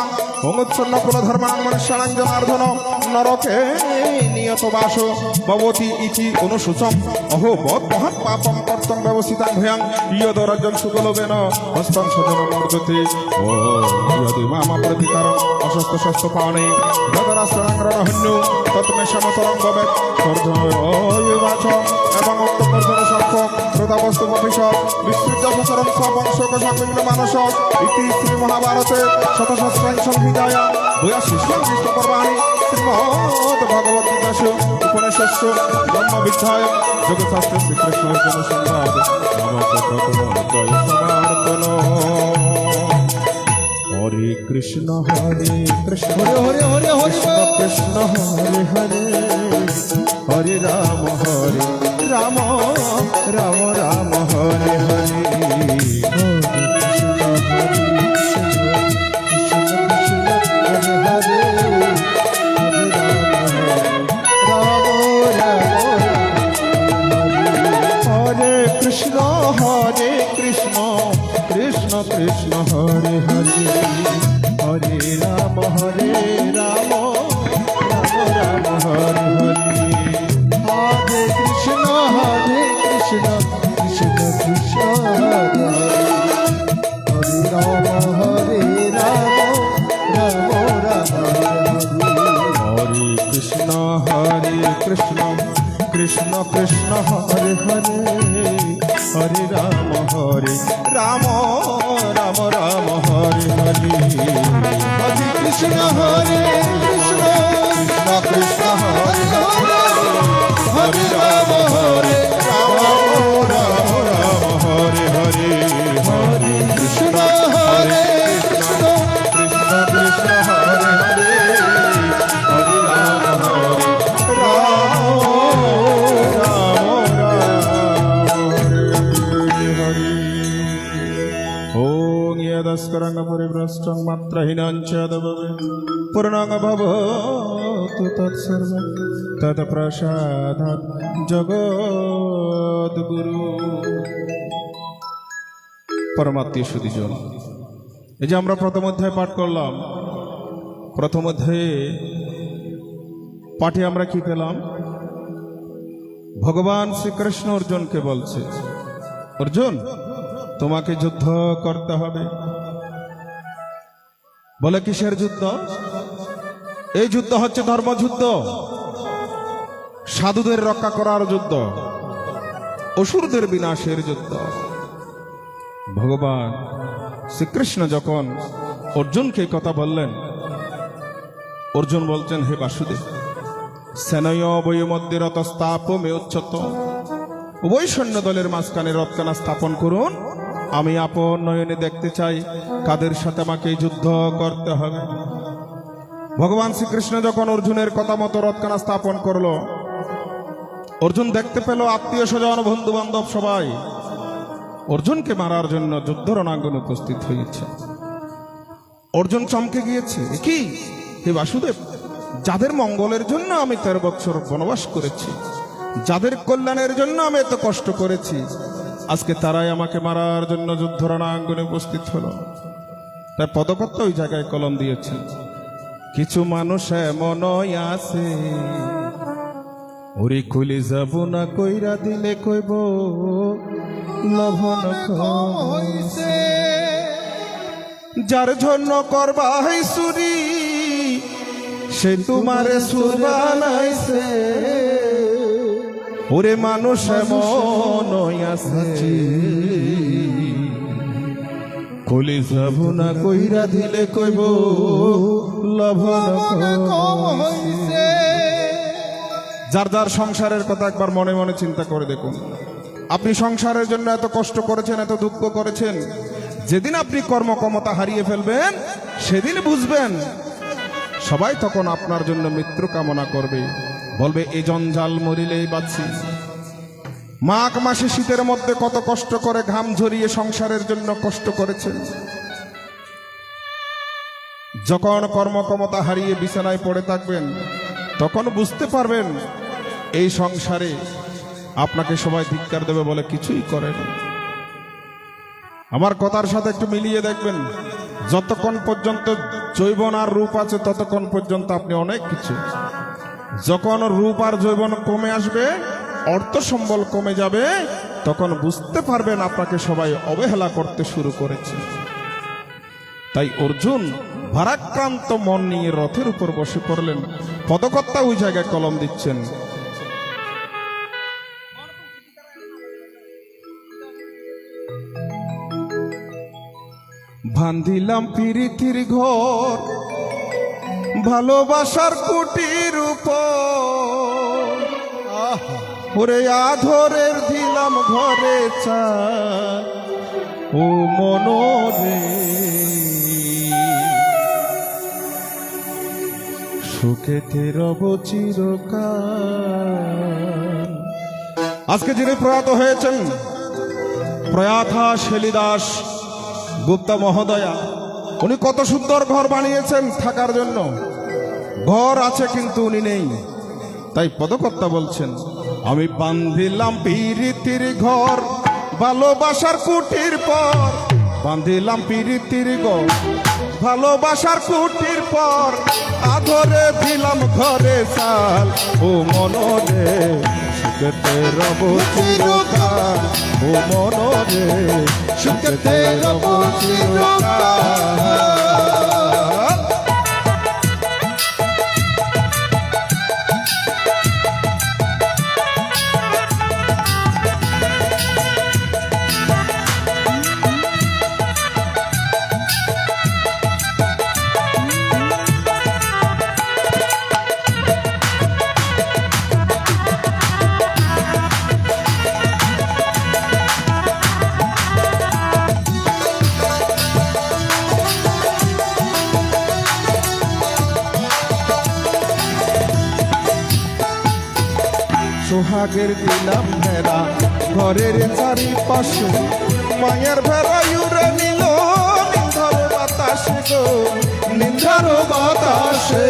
[SPEAKER 2] অনুচ্ছন্ন কুল ধর্মাণ মনুষ্যাণাং জনার্দন নরকে নিয়ত বাস ভবতি ইতি অনুসূচম অহো বদ মহৎ পাপম কর্তং ব্যবস্থিতাং ভয়াং ইয়দরাজ্যং সুকলবেন হস্তং সজন মর্দতে ও ইয়দি মামা প্রতিকারং অস্বস্থ স্বস্থ পাওনে যদরাস্ত্রাং রণহন্য তৎমে সমতরং ভবেৎ সর্ধয়বাচ এবং উত্তমর্জন সর্প প্রতাবস্তু ভবিষ্যৎ বিস্তৃত সচরং সবংশক সংবিঘ্ন মানস ইতি শ্রী মহাভারতে শতসহস্রাং সংহিতায়া বয়াশিষ্য বিষ্ণু পর্বাণি শ্রীমদ ভগবত গীতাস উপনিষৎস ব্রহ্ম বিদ্যায় যোগশাস্ত্র শ্রীকৃষ্ণ অর্জুন সংবাদ প্রথম অধ্যায় সমার্পণ। হরে কৃষ্ণ
[SPEAKER 3] হরে হরে হরে
[SPEAKER 2] কৃষ্ণ হরে হরে হরে রাম রাম রাম হরে হরে। হরে কৃষ্ণ কৃষ্ণ কৃষ্ণ হরে হরে হরে রাম রাম রাম হরে হরে।
[SPEAKER 3] হরে কৃষ্ণ কৃষ্ণ কৃষ্ণ হরে হরে হরে রাম রাম রাম
[SPEAKER 2] হরে কৃষ্ণ কৃষ্ণ কৃষ্ণ হরে হরে হরে রাম রাম রাম হরে হরে।
[SPEAKER 3] হরে কৃষ্ণ কৃষ্ণ কৃষ্ণ হরে হরে হরে রাম
[SPEAKER 2] রাম হরে হরে হরে
[SPEAKER 3] কৃষ্ণ কৃষ্ণ
[SPEAKER 2] কৃষ্ণ কৃষ্ণ হরে হরে হরে রাম হরে হরে। ওং यदस्करं परिभ्रष्टं मात्रहीनं च पूर्णं भवतु तत्सर्वं तत्प्रसादात् जगद्गुरु। परमात्मीय सुधीজন, এই যে আমরা প্রথম অধ্যায় পাঠ করলাম, প্রথম অধ্যায়ে পাঠে আমরা কি পেলাম? ভগবান শ্রীকৃষ্ণ অর্জুনকে বলছে, অর্জুন তোমাকে যুদ্ধ করতে হবে। বলে কিসের যুদ্ধ? এই যুদ্ধ হচ্ছে ধর্মযুদ্ধ, সাধুদের রক্ষা করার যুদ্ধ, অসুরদের বিনাশের যুদ্ধ। ভগবান শ্রীকৃষ্ণ যখন অর্জুনকে কথা বললেন, অর্জুন বলছেন, হে বাসুদেব, সেনয় বয় মধ্যে রথস্থাপ মে উচ্চত, উভয় সৈন্য দলের মাঝখানে রথখানা স্থাপন করুন। আমি আপন নয়নে দেখতে চাই কাদের সাথে আমাকে যুদ্ধ করতে হবে। ভগবান শ্রীকৃষ্ণ যখন অর্জুনের কথা মতো রথখানা স্থাপন করলো, অর্জুন দেখতে পেল আত্মীয় স্বজন বন্ধু বান্ধব সবাই অর্জুনকে মারার জন্য যুদ্ধ রণাঙ্গনে উপস্থিত হয়েছে। অর্জুন চমকে গিয়েছে, কি হে বাসুদেব, যাদের মঙ্গলের জন্য আমি 13 বছর বনবাস করেছি, যাদের কল্যাণের জন্য আমি এত কষ্ট করেছি, আজকে তারাই আমাকে মারার জন্য যুদ্ধ রণাঙ্গনে উপস্থিত হলো। তাই পদকর্তা ওই জায়গায় কলম দিয়েছেন, কিছু মানুষ এমন আছে, ওরে খুলে যাব না কইরা দিলে কইব লভন
[SPEAKER 3] হইছে
[SPEAKER 2] যার জন্য করবা হয় চুরি, সে তোমারে সুর বানাইছে। ওরে মানুষ এমন আছে, খুলে যাব না কইরা দিলে কইব লভন
[SPEAKER 3] কম হইছে।
[SPEAKER 2] যার যার সংসারের কথা একবার মনে মনে চিন্তা করে দেখুন। আপনি সংসারের জন্য এত কষ্ট করেছেন, এত দুঃখ করেছেন, যেদিন আপনি কর্মক্ষমতা হারিয়ে ফেলবেন সেদিন বুঝবেন সবাই তখন আপনার জন্য মৃত্যু কামনা করবে, বলবে এই জঞ্জাল মরিলেই বাঁচি। মাঘ মাসে শীতের মধ্যে কত কষ্ট করে ঘাম ঝরিয়ে সংসারের জন্য কষ্ট করেছেন, যখন কর্মক্ষমতা হারিয়ে বিছানায় পড়ে থাকবেন তখন বুঝতে পারবেন এই সংসারে আপনাকে সবাই ধিক্কার দেবে বলে কিছুই করেন। আমার কথার সাথে একটু মিলিয়ে দেখবেন, যতক্ষণ পর্যন্ত যৌবন আর রূপ আছে ততক্ষণ পর্যন্ত আপনি অনেক কিছু, যখন রূপ আর যৌবন কমে আসবে, অর্থ সম্বল কমে যাবে, তখন বুঝতে পারবেন আপনাকে সবাই অবহেলা করতে শুরু করেছে। তাই অর্জুন ভারাক্রান্ত মন নিয়ে রথের উপর বসে পড়লেন। পদকর্তা ওই জায়গায় কলম দিচ্ছেন, বান্ধিলাম প্রীতির ঘর ভালোবাসার কুটির উপর
[SPEAKER 3] আহা
[SPEAKER 2] ওরে আধরের দিলাম ঘরে চা ও মনরে সুখেতে রব চিরকাল। আজকে যিনি প্রয়াত হয়েছেন প্রয়াথা শেলিদাস গুপ্তা মহোদয়া, উনি কত সুন্দর ঘর বানিয়েছেন থাকার জন্য। ঘর আছে কিন্তু উনি নেই, তাই পদকর্তা বলছেন আমি বান্ধিলাম পিরিতির ঘর ভালোবাসার কুটির পর, বান্ধিলাম পিরিতির ঘর ভালোবাসার কুটির পর, আধরে দিলাম ঘরে চাল ও মনরে সুখেতে রব চিরকাল, ও মনরে সুখেতে রব চিরকাল। সোহাগের দিলাম ভেড়া ঘরের চারিপাশে, মায়ের ভেড়া উড়ে নিল নিন্দার বাতাসে গো, নিন্দার বাতাসে।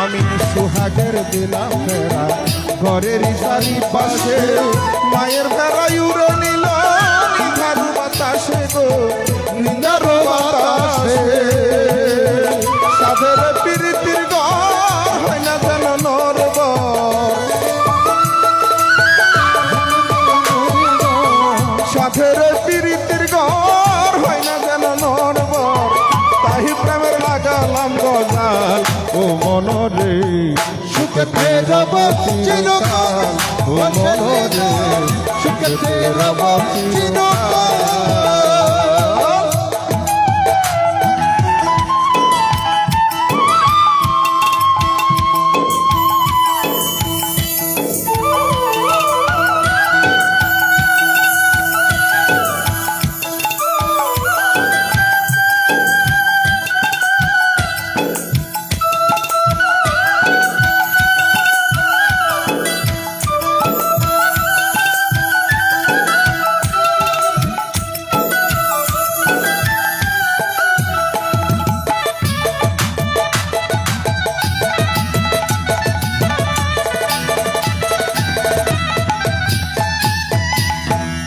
[SPEAKER 2] আমি সোহাগের দিলাম ভেড়া ঘরের চারিপাশে, মায়ের ভেড়া উড়ে নিল নিন্দার বাতাসে গো, নিন্দার বাতাসে। সাধের প্রীতির ঘর হয় না যেন নরবর, সাধের প্রীতির ঘর হয় না যেন নরবর, তাই প্রেমের লাগালাম গজাল ও মনরে সুখেতে রব চিরকাল, ও মনরে সুখেতে রব চিরকাল।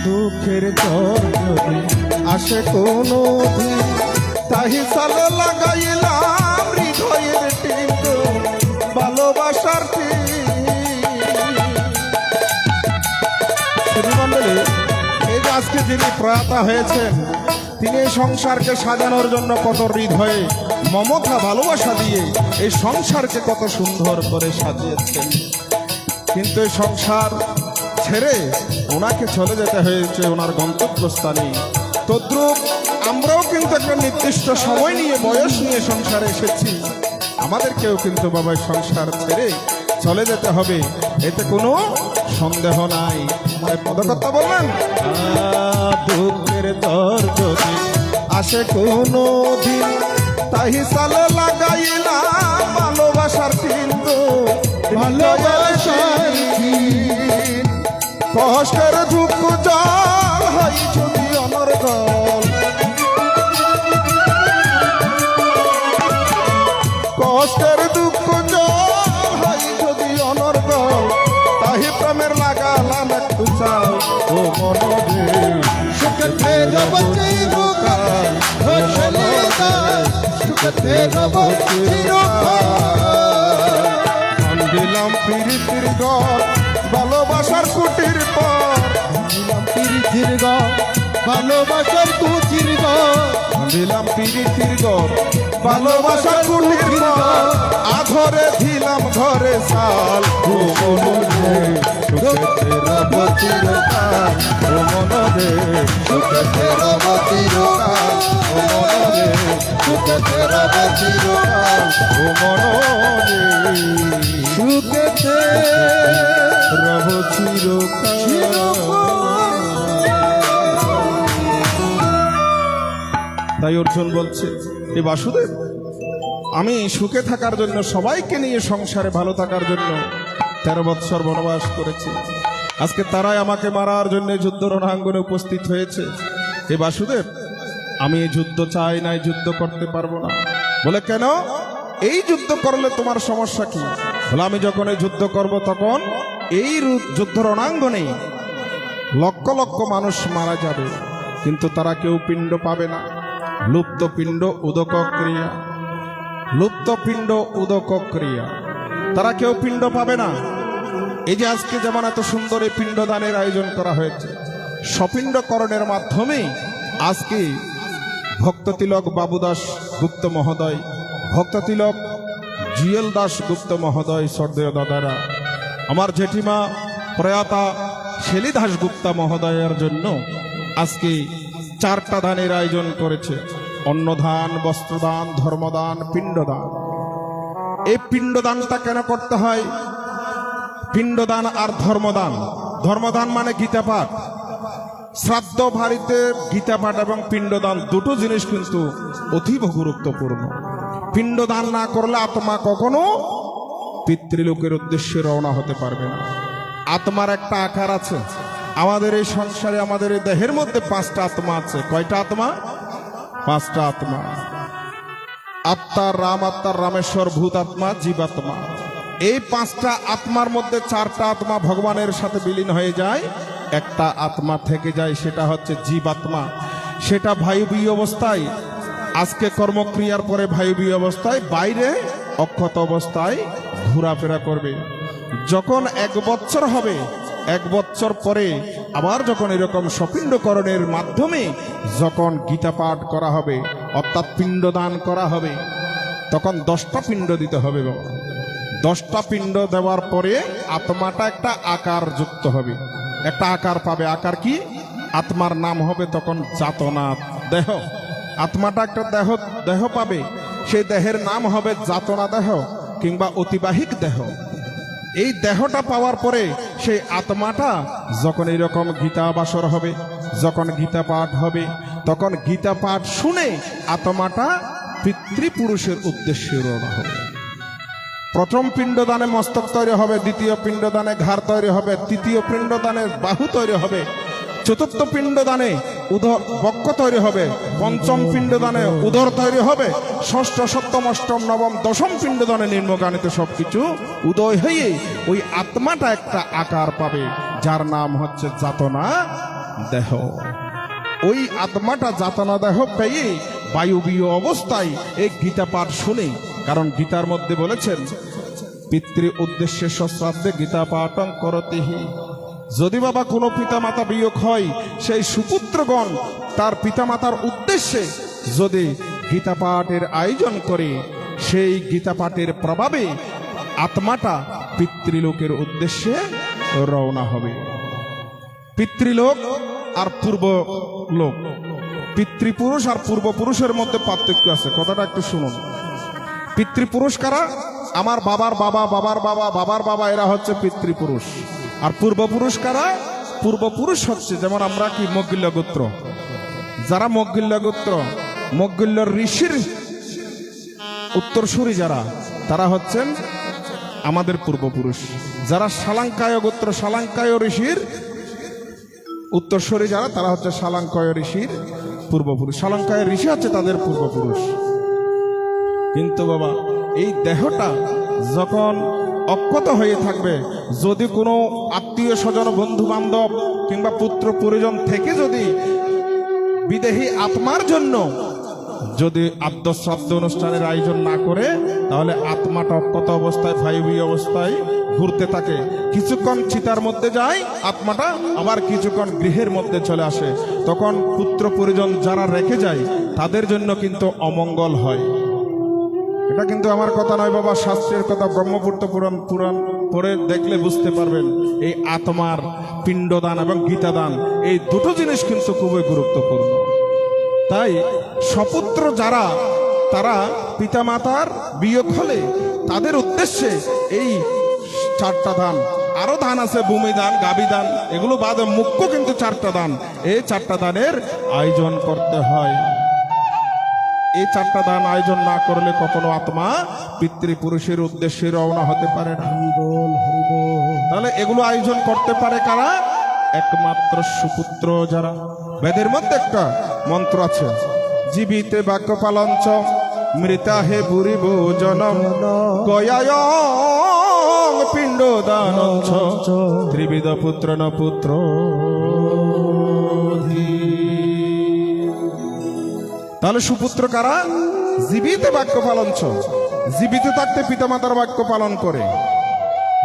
[SPEAKER 2] দুঃখের জ্বর যদি আসে কোনো দিন, তাহি সালে লাগাইলাম হৃদয়ের টিপ ভালোবাসার শ্রীমণ্ডলী। এই যে আজকে যিনি প্রয়াত হয়েছেন, তিনি এই সংসারকে সাজানোর জন্য কত হৃদয়ে মমতা ভালোবাসা দিয়ে এই সংসারকে কত সুন্দর করে সাজিয়েছেন, কিন্তু এই সংসার ছেড়ে ওনাকে চলে যেতে হয়েছে ওনার গন্তব্যস্থানে। তদ্রুপ আমরাও কিন্তু একটা নির্দিষ্ট সময় নিয়ে বয়স নিয়ে সংসারে এসেছি, আমাদেরকেও কিন্তু বাবা সংসার ছেড়ে চলে যেতে হবে, এতে কোনো সন্দেহ নাই। তাই পদকর্তা বললেন দুঃখের দর যদি আসে কোনো দিন, তাহি সালে লাগাইলাম ভালোবাসার কিন্তু ভালোবাসার কষ্টের দুঃখ জল হয় যদি অনর্গল, কষ্টের দুঃখ জল হয় যদি অনর্গল, তাহি প্রেমের লাগালাম একটু চাল ও মনরে সুখেতে রব চিরকাল, ও মনরে সুখেতে রব চিরকাল। দিলাম প্রীতির ঘর ভালোবাসার কুটির পর, দিলাম প্রীতির ঘর ভালোবাসার কুটির ঘর, দিলাম প্রীতির ঘর ভালোবাসার কুটির পর, আধরে দিলাম ঘরে চাল ও মনরে সুখেতে রব চিরকাল, ও মনরে সুখেতে রব চিরকাল, ও মনরে রব চিরকাল ও মননে
[SPEAKER 1] সুখেতে
[SPEAKER 2] রব চিরকাল।
[SPEAKER 1] তাই অর্জুন বলছে, এ বাসুদেব, আমি সুখে থাকার জন্য, সবাইকে নিয়ে সংসারে ভালো থাকার জন্য 13 বৎসর বনবাস করেছি। আজকে তারাই আমাকে মারার জন্য যুদ্ধ রণাঙ্গনে উপস্থিত হয়েছে। হে বাসুদেব, আমি এই যুদ্ধ চাই না, এই যুদ্ধ করতে পারবো না। বলে কেন? এই যুদ্ধ করলে তোমার সমস্যা কি? বলে আমি যখন এই যুদ্ধ করব তখন এই যুদ্ধ রণাঙ্গনে লক্ষ লক্ষ মানুষ মারা যাবে, কিন্তু তারা কেউ পিণ্ড পাবে না। লুপ্ত পিণ্ড উদক ক্রিয়া, লুপ্ত পিণ্ড উদক ক্রিয়া, তারা কেউ পিণ্ড পাবে না। এই যে আজকে যেমন এত সুন্দর এই পিণ্ডদানের আয়োজন করা হয়েছে, সপিণ্ডকরণের মাধ্যমে আজকে ভক্ততিলক বাবুদাস গুপ্ত মহোদয়, ভক্ততিলক জিএল দাস গুপ্ত মহোদয়, শ্রদ্ধেয় দাদারা, আমার জেঠিমা প্রয়াতা শেলি দাসগুপ্তা মহোদয়ের জন্য আজকে 4টা দানের আয়োজন করেছে। অন্নদান, বস্ত্রদান, ধর্মদান, পিণ্ডদান। এই পিণ্ডদানটা কেন করতে হয়? পিণ্ডদান আর ধর্মদান। ধর্মদান মানে গীতা পাঠ। শ্রাদ্ধ বাড়িতে গীতা পাঠ এবং পিণ্ডদান দুটো জিনিস কিন্তু অতীব গুরুত্বপূর্ণ। পিণ্ডদান না করলে আত্মা কখনো পিতৃলোকের উদ্দেশ্যে রওনা হতে পারবে না। আত্মার একটা আকার আছে। আমাদের এই সংসারে, আমাদের এই দেহের মধ্যে 5টা আত্মা আছে। কয়টা আত্মা? 5টা আত্মা। আত্মার রাম, আত্মার রামেশ্বর, ভূত আত্মা, জীবাত্মা। এই 5টা আত্মার মধ্যে 4টা আত্মা ভগবানের সাথে বিলীন হয়ে যায়, একটা আত্মা থেকে যায়, সেটা হচ্ছে জীবাত্মা। সেটা বায়ুবীয় অবস্থায়, আজকে কর্মক্রিয়ার পরে বায়ুবীয় অবস্থায়, বাইরে অক্ষত অবস্থায় ঘোরাফেরা করবে। যখন 1 বৎসর হবে, 1 বৎসর পরে আবার যখন এরকম সপিণ্ডকরণের মাধ্যমে যখন গীতা পাঠ করা হবে, অর্থাৎ পিণ্ডদান করা হবে, তখন 10টা পিণ্ড দিতে হবে বাবা। 10টা পিণ্ড দেওয়ার পরে আত্মাটা একটা আকার যুক্ত হবে, একটা আকার পাবে। আকার কি? আত্মার নাম হবে তখন যাতনা দেহ। আত্মাটা একটা দেহ পাবে, সেই দেহের নাম হবে যাতনা দেহ কিংবা অতিবাহিক দেহ। এই দেহটা পাওয়ার পরে সেই আত্মাটা যখন এরকম গীতা বাসর হবে, যখন গীতা পাঠ হবে, তখন গীতা পাঠ শুনে আত্মাটা পিতৃপুরুষের উদ্দেশ্যে রওনা হবে। প্রথম পিণ্ডদানে মস্তক তৈরি হবে, দ্বিতীয় পিণ্ডদানে ঘাড় তৈরি হবে, তৃতীয় পিণ্ডদানে বাহু তৈরি হবে, চতুর্থ পিণ্ডদানে বক্ষ তৈরি হবে, পঞ্চম পিণ্ডদানে উদর তৈরি হবে, ষষ্ঠ, সপ্তম, অষ্টম, নবম, দশম পিণ্ডদানে নিম্নগানিত সবকিছু উদয় হয়ে ওই আত্মাটা একটা আকার পাবে, যার নাম হচ্ছে যাতনা দেহ। ওই আত্মাটা যাতনা দেহ পেয়ে বায়ুবীয় অবস্থায় এই গীতা পাঠ শুনে, কারণ গীতার মধ্যে বলেছেন পিতৃ উদ্দেশ্যে সশ্রাদ্ধে গীতা পাঠং করতিহি। যদি বাবা কোনো পিতামাতা বিয়োগ হয়, সেই সুপুত্রগণ তার পিতামাতার উদ্দেশ্যে যদি গীতা পাঠের আয়োজন করে, সেই গীতা পাঠের প্রভাবে আত্মাটা পিতৃলোকের উদ্দেশ্যে রওনা হবে। পিতৃলোক আর পূর্ব লোক, পিতৃপুরুষ আর পূর্বপুরুষের মধ্যে পার্থক্য আছে। কথাটা একটু শুনুন। পিতৃপুরুষ কারা? আমার বাবার বাবা, বাবার বাবা, বাবার বাবা, এরা হচ্ছে পিতৃপুরুষ। আর পূর্বপুরুষ কারা? পূর্বপুরুষ হচ্ছে যেমন আমরা কি মগ্গিল্য গোত্র, যারা মগ্গিল্য গোত্র, মগ্গিল্য ঋষির উত্তরসূরি যারা, তারা হচ্ছেন আমাদের পূর্বপুরুষ। যারা শালাঙ্কায় গোত্র, শালাঙ্কায় ঋষির উত্তরসূরি যারা, তারা হচ্ছে শালাঙ্কায় ঋষির পূর্বপুরুষ। শালাঙ্কায় ঋষি হচ্ছে তাদের পূর্বপুরুষ। কিন্তু বাবা এই দেহটা যখন অক্ষত হয়ে থাকবে, যদি কোনো আত্মীয় স্বজন, বন্ধু বান্ধব কিংবা পুত্র পরিজন থেকে যদি বিদেহী আত্মার জন্য যদি আদ্য শ্রাদ্ধ অনুষ্ঠানের আয়োজন না করে, তাহলে আত্মাটা অক্ষত অবস্থায়, বায়ুবীয় অবস্থায় ঘুরতে থাকে। কিছুক্ষণ চিতার মধ্যে যায় আত্মাটা, আবার কিছুক্ষণ গৃহের মধ্যে চলে আসে। তখন পুত্র পরিজন যারা রেখে যায় তাদের জন্য কিন্তু অমঙ্গল হয়। এটা কিন্তু আমার কথা নয় বাবা, শাস্ত্রের কথা। ব্রহ্মপুত্র পুরাণ পড়ে দেখলে বুঝতে পারবেন এই আত্মার পিণ্ডদান এবং গীতাদান, এই দুটো জিনিস কিন্তু খুবই গুরুত্বপূর্ণ। তাই সপুত্র যারা,
[SPEAKER 2] তারা পিতামাতার বিয়োগ হলে তাদের উদ্দেশ্যে এই 4টা দান, আরো দান আছে, ভূমি দান, গাভী দান, এগুলো বাদে মুখ্য কিন্তু 4টা দান। এই 4টা দানের আয়োজন করতে হয়। এই 4টা দান আয়োজন না করলে কখনো আত্মা পিতৃপুরুষের উদ্দেশ্যে রওনা হতে পারে না। তাহলে এগুলো আয়োজন করতে পারে কারা? একমাত্র সুপুত্র যারা। বেদের মধ্যে একটা মন্ত্র আছে, জীবিতে বাক্য পালঞ্চ মৃতা হে বুড়ি ভোজনম গয়ায় পিণ্ড দান ত্রিবিধ পুত্র ন পুত্র। তাহলে সুপুত্র কারা? জীবিত বাক্য পালঞ্চ, জীবিত থাকতে পিতামাতার বাক্য পালন করে।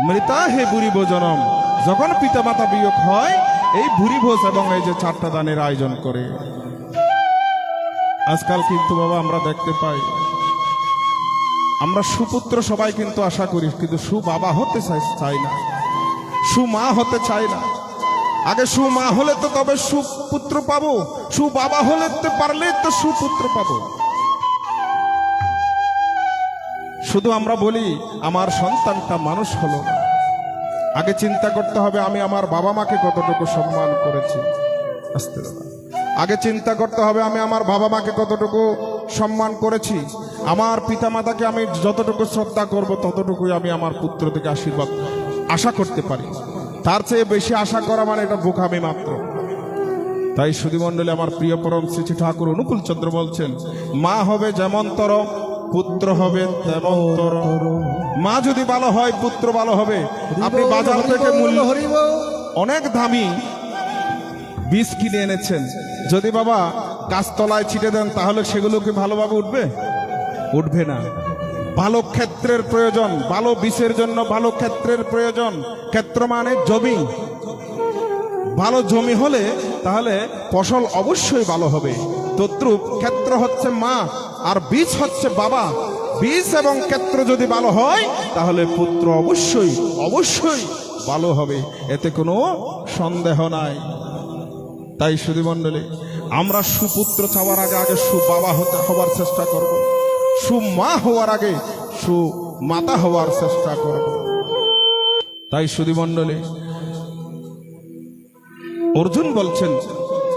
[SPEAKER 2] মৃতা হে বুড়ি ভোজনম, যখন পিতামাতা বিয়োগ হয় এই ভুরি ভোজ এবং এই যে 4টা দানের আয়োজন করে। আজকাল কিন্তু বাবা আমরা দেখতে পাই, আমরা সুপুত্র সবাই কিন্তু আশা করি, কিন্তু সুবাবা হতে চাই না, সুমা হতে চাই না। আগে সুমা হলে তো তবে সুপুত্র পাবো, সুবাবা হলে তো পারলে তো সুপুত্র পাবো। শুধু আমরা বলি আমার সন্তানটা মানুষ হলো না। আগে চিন্তা করতে হবে আমি আমার বাবা মাকে কতটুকু সম্মান করেছি। আগে চিন্তা করতে হবে আমি আমার বাবা মাকে কতটুকু সম্মান করেছি। আমার পিতামাতাকে আমি যতটুকু শ্রদ্ধা করব ততটুকুই আমি আমার পুত্র থেকে আশীর্বাদ আশা করতে পারি। তার চেয়ে বেশি আশা করা মানে এটা বোকামি মাত্র। তাই সুধীমণ্ডলী আমার প্রিয় পরম শ্রী ঠাকুর অনুকূল চন্দ্র বলছেন, মা হবে যেমনতর পুত্র হবে তেমনতর। মা যদি ভালো হয় পুত্র ভালো হবে। আপনি বাজার থেকে মূল্য অনেক দামি বীজ কিনে এনেছেন, যদি বাবা গাছতলায় ছিটে দেন তাহলে সেগুলো কি ভালোভাবে উঠবে? উঠবে না। ভালো ক্ষেত্রের প্রয়োজন, ভালো বীজের জন্য ভালো ক্ষেত্রের প্রয়োজন। ক্ষেত্র মানে জমি, ভালো জমি হলে তাহলে ফসল অবশ্যই ভালো হবে। তদ্রূপ ক্ষেত্র হচ্ছে মা আর বীজ হচ্ছে বাবা। বীজ এবং ক্ষেত্র যদি ভালো হয় তাহলে পুত্র অবশ্যই অবশ্যই ভালো হবে, এতে কোনো সন্দেহ নাই। তাই সুধীমণ্ডলী আমরা সুপুত্র চাওয়ার আগে আগে সুবাবা হবার চেষ্টা করব, সুমা হওয়ার আগে সুমাতা হওয়ার চেষ্টা করব। তাই সুধীমণ্ডলী অর্জুন বলছেন,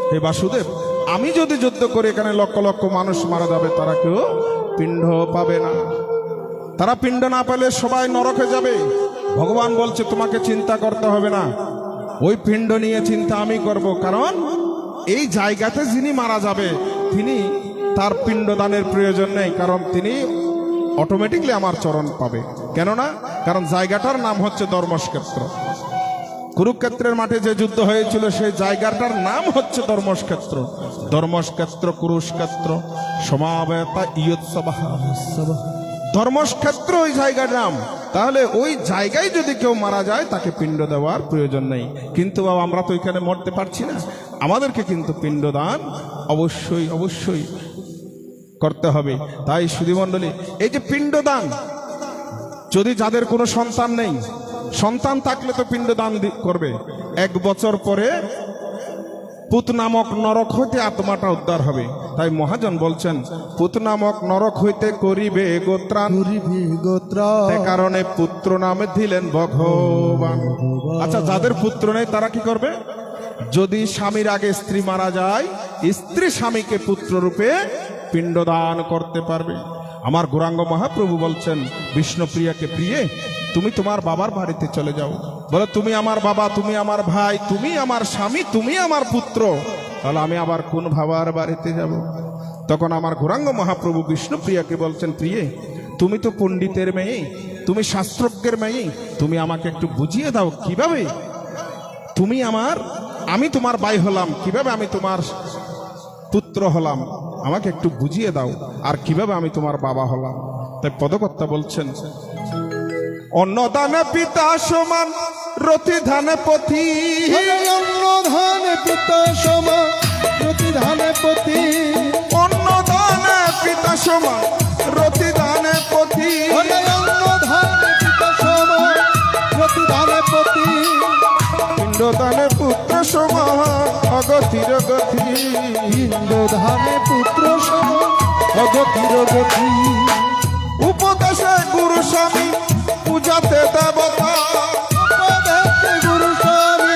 [SPEAKER 2] হে বাসুদেব, আমি যদি যুদ্ধ করি এখানে লক্ষ লক্ষ মানুষ মারা যাবে, তারা কেউ পিণ্ড পাবে না। তারা পিণ্ড না পেলে সবাই নরকে যাবে। ভগবান বলছে তোমাকে চিন্তা করতে হবে না, ওই পিণ্ড নিয়ে চিন্তা আমি করব। কারণ এই জায়গাতে যিনি মারা যাবে তিনি তার পিণ্ডদানের প্রয়োজন নেই, কারণ তিনি অটোমেটিকলি আমার চরণ পাবে। কেননা কারণ জায়গাটার নাম হচ্ছে ধর্মক্ষেত্র। কুরুক্ষেত্রের মাঠে যে যুদ্ধ হয়েছিল সেই জায়গাটার নাম হচ্ছে ধর্মক্ষেত্র। ধর্মক্ষেত্র কুরুক্ষেত্র সমাবেতা ইয়োৎসবাহ। ধর্মক্ষেত্র ওই জায়গার নাম। তাহলে ওই জায়গায় যদি কেউ মারা যায় তাকে পিণ্ড দেওয়ার প্রয়োজন নেই। কিন্তু বাবা আমরা তো এখানে মরতে পারছি না, আমাদেরকে কিন্তু পিণ্ডদান অবশ্যই অবশ্যই করতে হবে। তাই সুধীমণ্ডলী এই যে পিণ্ডদান, যদি যাদের কোনো সন্তান নেই, সন্তান থাকলে তো পিণ্ডদান করবে। 1 বছর পরে পুত নামক নরক হইতে আত্মাটা উদ্ধার হবে। তাই মহাজন বলছেন, পুত নামক নরক হইতে করিবে গোত্রান, কারণে পুত্র নামে দিলেন ভগবান। আচ্ছা, যাদের পুত্র নেই তারা কি করবে? যদি স্বামীর আগে স্ত্রী মারা যায়, স্ত্রী স্বামীকে পুত্র রূপে পিণ্ডদান করতে পারবে। আমার গৌরাঙ্গ মহাপ্রভু বলছেন বিষ্ণুপ্রিয়াকে, প্রিয়ে তুমি তোমার বাবার বাড়িতে চলে যাও। বলে তুমি আমার বাবা, তুমি আমার ভাই, তুমি আমার স্বামী, তুমি আমার পুত্র, তাহলে আমি আবার কোন বাবার বাড়িতে যাব? তখন আমার গৌরাঙ্গ মহাপ্রভু বিষ্ণুপ্রিয়াকে বলছেন, প্রিয়ে তুমি তো পণ্ডিতের মেয়ে, তুমি শাস্ত্রজ্ঞের মেয়ে, তুমি আমাকে একটু বুঝিয়ে দাও কিভাবে তুমি আমি তোমার ভাই হলাম, কিভাবে আমি তোমার পুত্র হলাম, আমাকে একটু বুঝিয়ে দাও, আর কিভাবে আমি তোমার বাবা হলাম। তাই পদকর্তা বলছেন, অন্নদানে পিতা সমান রতিধানে পথি,
[SPEAKER 3] অন্নদানে পিতা সমান রতিধানে পথি,
[SPEAKER 2] অন্নদানে পিতা সমান রতিধানে পথি,
[SPEAKER 3] অন্নদানে পিতা সমান রতিধানে পথি,
[SPEAKER 2] পিণ্ডদানে পুত্র সমান অগতির গতি,
[SPEAKER 3] পিণ্ডদানে পুত্র সমান
[SPEAKER 2] অগতির গতি উপদেশে গুরু স্বামী পূজাতে দেবতা
[SPEAKER 3] গুরু স্বামী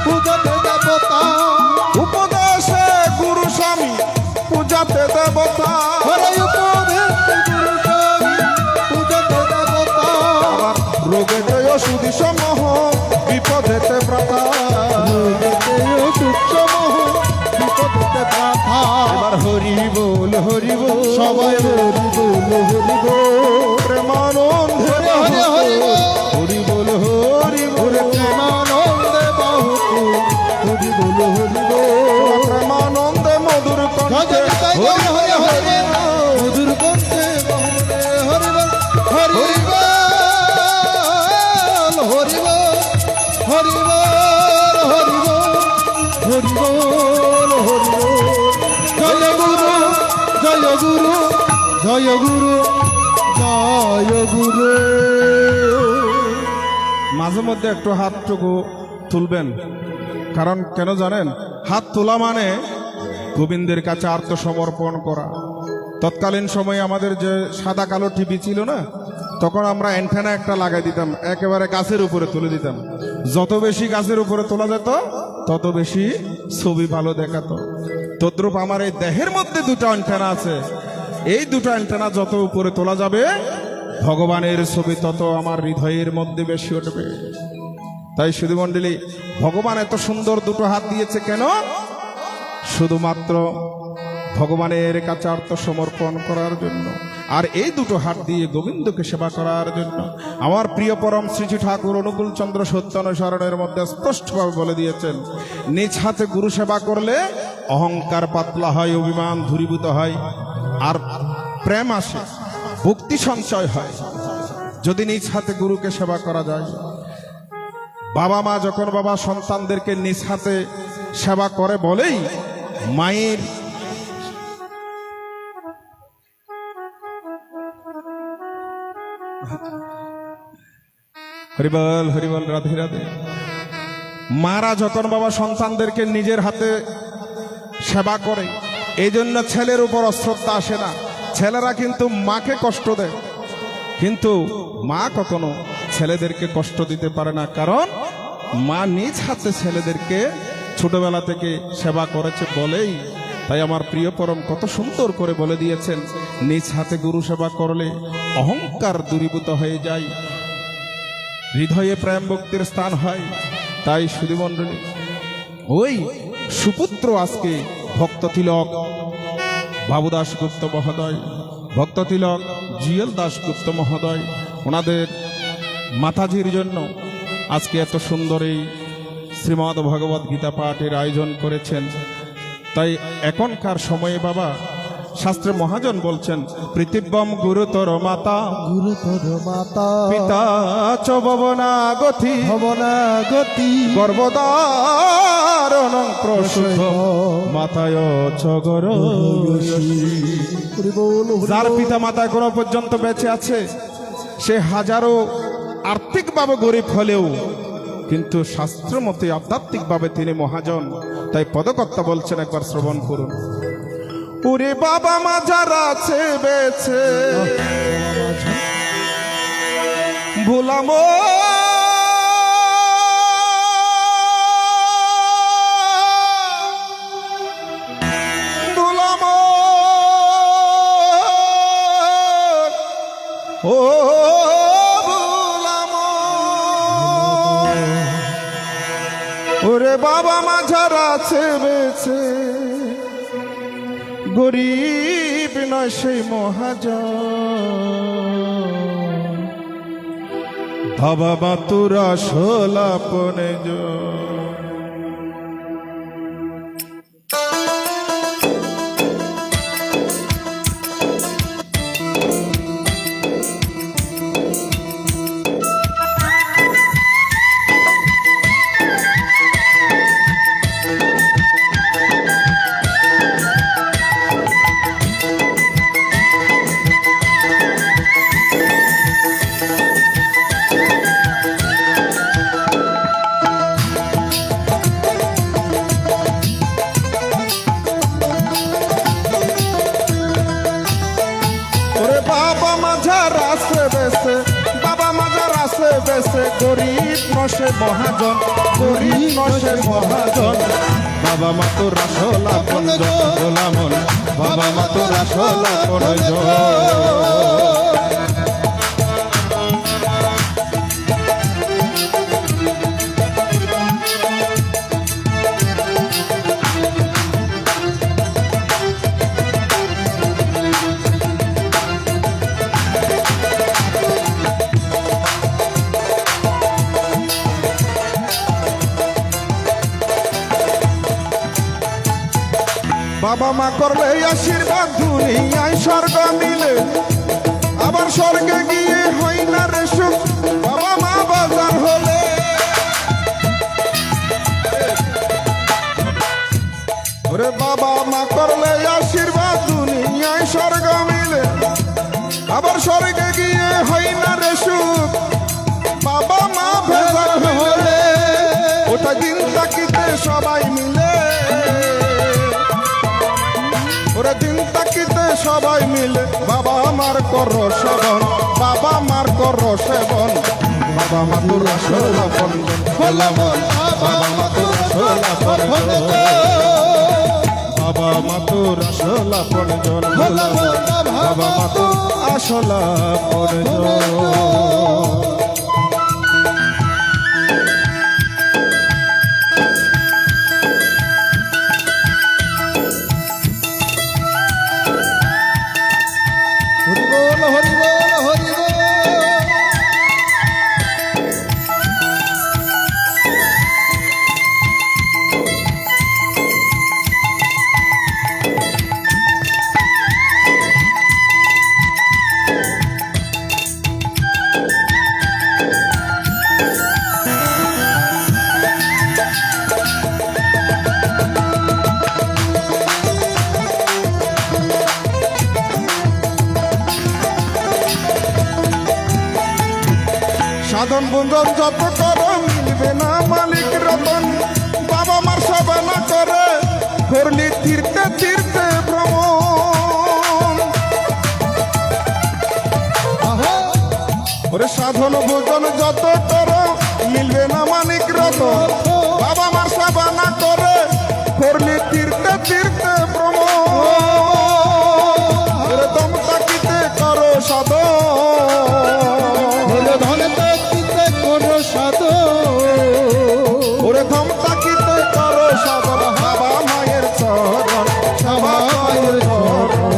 [SPEAKER 3] পূজাতে দেবতা
[SPEAKER 2] উপদেশে গুরু স্বামী পূজাতে দেবতা
[SPEAKER 3] হরে উপদেশ গুরু স্বামী পূজাতে দেবতা
[SPEAKER 2] আবার রোগেতে ওষুধি সমূহ বিপদেতে ব্রতা
[SPEAKER 3] সূক্ষ্ম বিপদে প্রাথা
[SPEAKER 2] এবার হরি বল
[SPEAKER 3] সবাই হরি বল হরি বল
[SPEAKER 2] প্রেমানন্দ
[SPEAKER 3] হরে হরে হরি বল
[SPEAKER 2] হরি বল হরি বল
[SPEAKER 3] প্রেমানন্দে বাহুতু হরি বল হরি বল
[SPEAKER 2] প্রেমানন্দে মধুর কণ্ঠে
[SPEAKER 3] হরি হরে হরে মধুর কণ্ঠে বাহুতে হরি বল হরি বল হরি বল হরি বল হরি বল হরি বল হরি বল জয় গুরু জয় গুরু জয় গুরু জয় গুরু
[SPEAKER 2] মাঝে মধ্যে একটু হাতটুকু তুলবেন, কারণ কেন জানেন, হাত তোলা মানে গোবিন্দের কাছে আত্মসমর্পণ করা। তৎকালীন সময়ে আমাদের যে সাদা কালো টিভি ছিল না, তখন আমরা অ্যান্টেনা একটা লাগাই দিতাম, একেবারে গাছের উপরে তুলে দিতাম। যত বেশি গাছের উপরে তোলা যেত তত বেশি ছবি ভালো দেখাতো। তদ্রূপ আমার এই দেহের মধ্যে দুটো অ্যান্টেনা আছে, এই দুটো অ্যান্টেনা যত উপরে তোলা যাবে ভগবানের ছবি তত আমার হৃদয়ের মধ্যে বেশি উঠবে। তাই শুধু মণ্ডলী, ভগবান এত সুন্দর দুটো হাত দিয়েছে কেন? শুধুমাত্র ভগবানের কাছে আত্মসমর্পণ করার জন্য, আর এই দুটো হাত দিয়ে গোবিন্দকে সেবা করার জন্য। আমার প্রিয় পরম শ্রীজি ঠাকুর অনুকূল চন্দ্র সত্যানুসরণের মধ্যে স্পষ্টভাবে বলে দিয়েছেন, নিজ হাতে গুরু সেবা করলে অহংকার পাতলা হয়, অভিমান দূরীভূত হয়, আর প্রেম আসে, ভক্তি সঞ্চয় হয় যদি নিজ হাতে গুরুকে সেবা করা যায়। বাবা মা যখন বাবা সন্তানদেরকে নিজ হাতে সেবা করে বলেই মায়ের হরিবল হরিবল রাধে রাধে। মারা যখন বাবা সন্তানদেরকে নিজের হাতে সেবা করে, এই জন্য ছেলের উপর অশ্রদ্ধা আসে না। ছেলেরা কিন্তু মাকে কষ্ট দেয়, কিন্তু মা কখনো ছেলেদেরকে কষ্ট দিতে পারে না, কারণ মা নিজ হাতে ছেলেদেরকে ছোটবেলা থেকে সেবা করেছে বলেই। তাই আমার প্রিয় পরম কত সুন্দর করে বলে দিয়েছেন, নিজ হাতে গুরু সেবা করলে অহংকার দূরীভূত হয়ে যায়, হৃদয়ে প্রেম ভক্তির স্থান হয়। তাই শুধু মণ্ডলী, ওই সুপুত্র আজকে ভক্ত তিলক বাবু দাশগুপ্ত মহোদয়, ভক্ত তিলক জিএল দাশগুপ্ত মহোদয়, ওনাদের মাতাজির জন্য আজকে এত সুন্দর এই শ্রীমদ্ ভগবদ গীতা পাঠের আয়োজন করেছেন। তাই এখনকার সময়ে বাবা শাস্ত্রে মহাজন বলছেন, পৃথিবীম গুরুতর মাতা
[SPEAKER 3] গুরুতর মাতা
[SPEAKER 2] পিতা চ ভবনাগতি
[SPEAKER 3] ভবনাগতি
[SPEAKER 2] গর্ভধারণ প্রসূত মাতায় চ
[SPEAKER 3] হরি বল
[SPEAKER 2] যার পিতা মাতা এখনো পর্যন্ত বেঁচে আছে, সে হাজারো আর্থিকভাবে গরিব হলেও কিন্তু শাস্ত্র মতে আধ্যাত্মিকভাবে তিনি মহাজন। তাই পদকর্তা বলছেন, একবার শ্রবণ করুন। ওরে বাবা মা যারা আছে বেছে ভোলামো ভোলামো ও ভোলামো ওরে বাবা মা যারা আছে বেছে গরিব নয় সেই মহাজন, বাবা বাতুরা সোলাপনে বেছে গরিব নসে মহাজন, গরিব নসে মহাজন। বাবা মা তোর আসল আপনজন গোলামন, বাবা মা তোর আসল আপনজন। বাবা মা করলে আশীর্বাদ দুনিয়ায় স্বর্গ মিলে, আবার স্বর্গে গিয়ে হয় না রে সুখ বাবা মা বাজার হলে। ওরে বাবা মা করলে আশীর্বাদ দুনিয়ায় স্বর্গ মিলে, আবার স্বর্গে গিয়ে হয় না রে সুখ বাবা মা বাজার হলে। ওটা দিন তাকিতে সবাই মিলে, ওরে দিন তাকিতে সবাই মিলে বাবা মার কর সেবন, বাবা মার কর সেবন। বাবা মা তোর আসল আপনজন গোলামন, বাবা মা তোর আসল আপনজন, বাবা মা তোর আসল আপনজন গোলামন, বাবা মা তোর আসল আপনজন।
[SPEAKER 3] হরি বল হরি বল হরি বল।
[SPEAKER 2] সাধন বন্ধন যত কর মিলবে না মালিক রতন, বাবা মার সেবা না করে করলি তীর্থে তীর্থে ভ্রমণ।
[SPEAKER 3] আহা
[SPEAKER 2] ওরে সাধন ভোজন যত কর মিলবে না মালিক রতন, বাবা মার সেবা না করে করলি তীর্থে তীর্থে ভ্রমণ। ওরে দম তাকিতে করো সাধন,
[SPEAKER 3] ধনে তাকিতে করো সাধন,
[SPEAKER 2] ওরে ধম তাকিতে করো সাধন। বাবা মায়ের চরণ, বাবা মায়ের চরণ,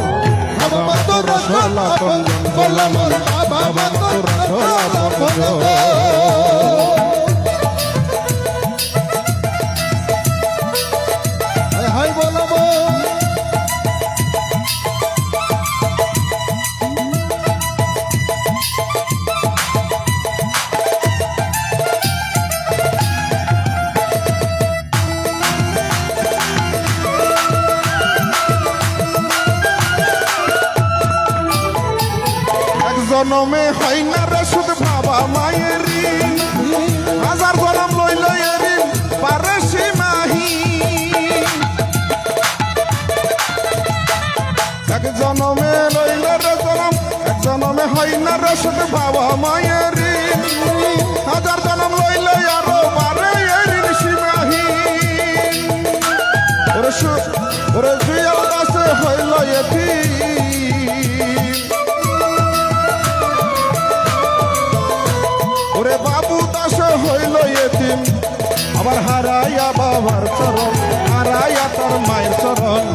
[SPEAKER 2] বাবা মা তোর আসল আপনজন গোলামন, বাবা মা তোর আসল আপনজন।
[SPEAKER 3] হাই বলবো
[SPEAKER 2] এক জনমে হয় না রে সুখ বাবা মায়ের ঋণ, হাজার জনম লইল ঋণ পারে সীমাহীন। এক জনমে লইল রে জনম, এক জনমে হয় না রে সুখ বাবা মায়ের ঋণ, হাজার জনম লইল আরো পারে ঋণ সীমাহীন। ওরে সুখ ওরে জুয়াল দাসে হইল এতিম, ওরে বাবু দাস হইল এতিম, আবার হারাইয়া বাবার চরণ, হারাইয়া তোর মায়ের চরণ।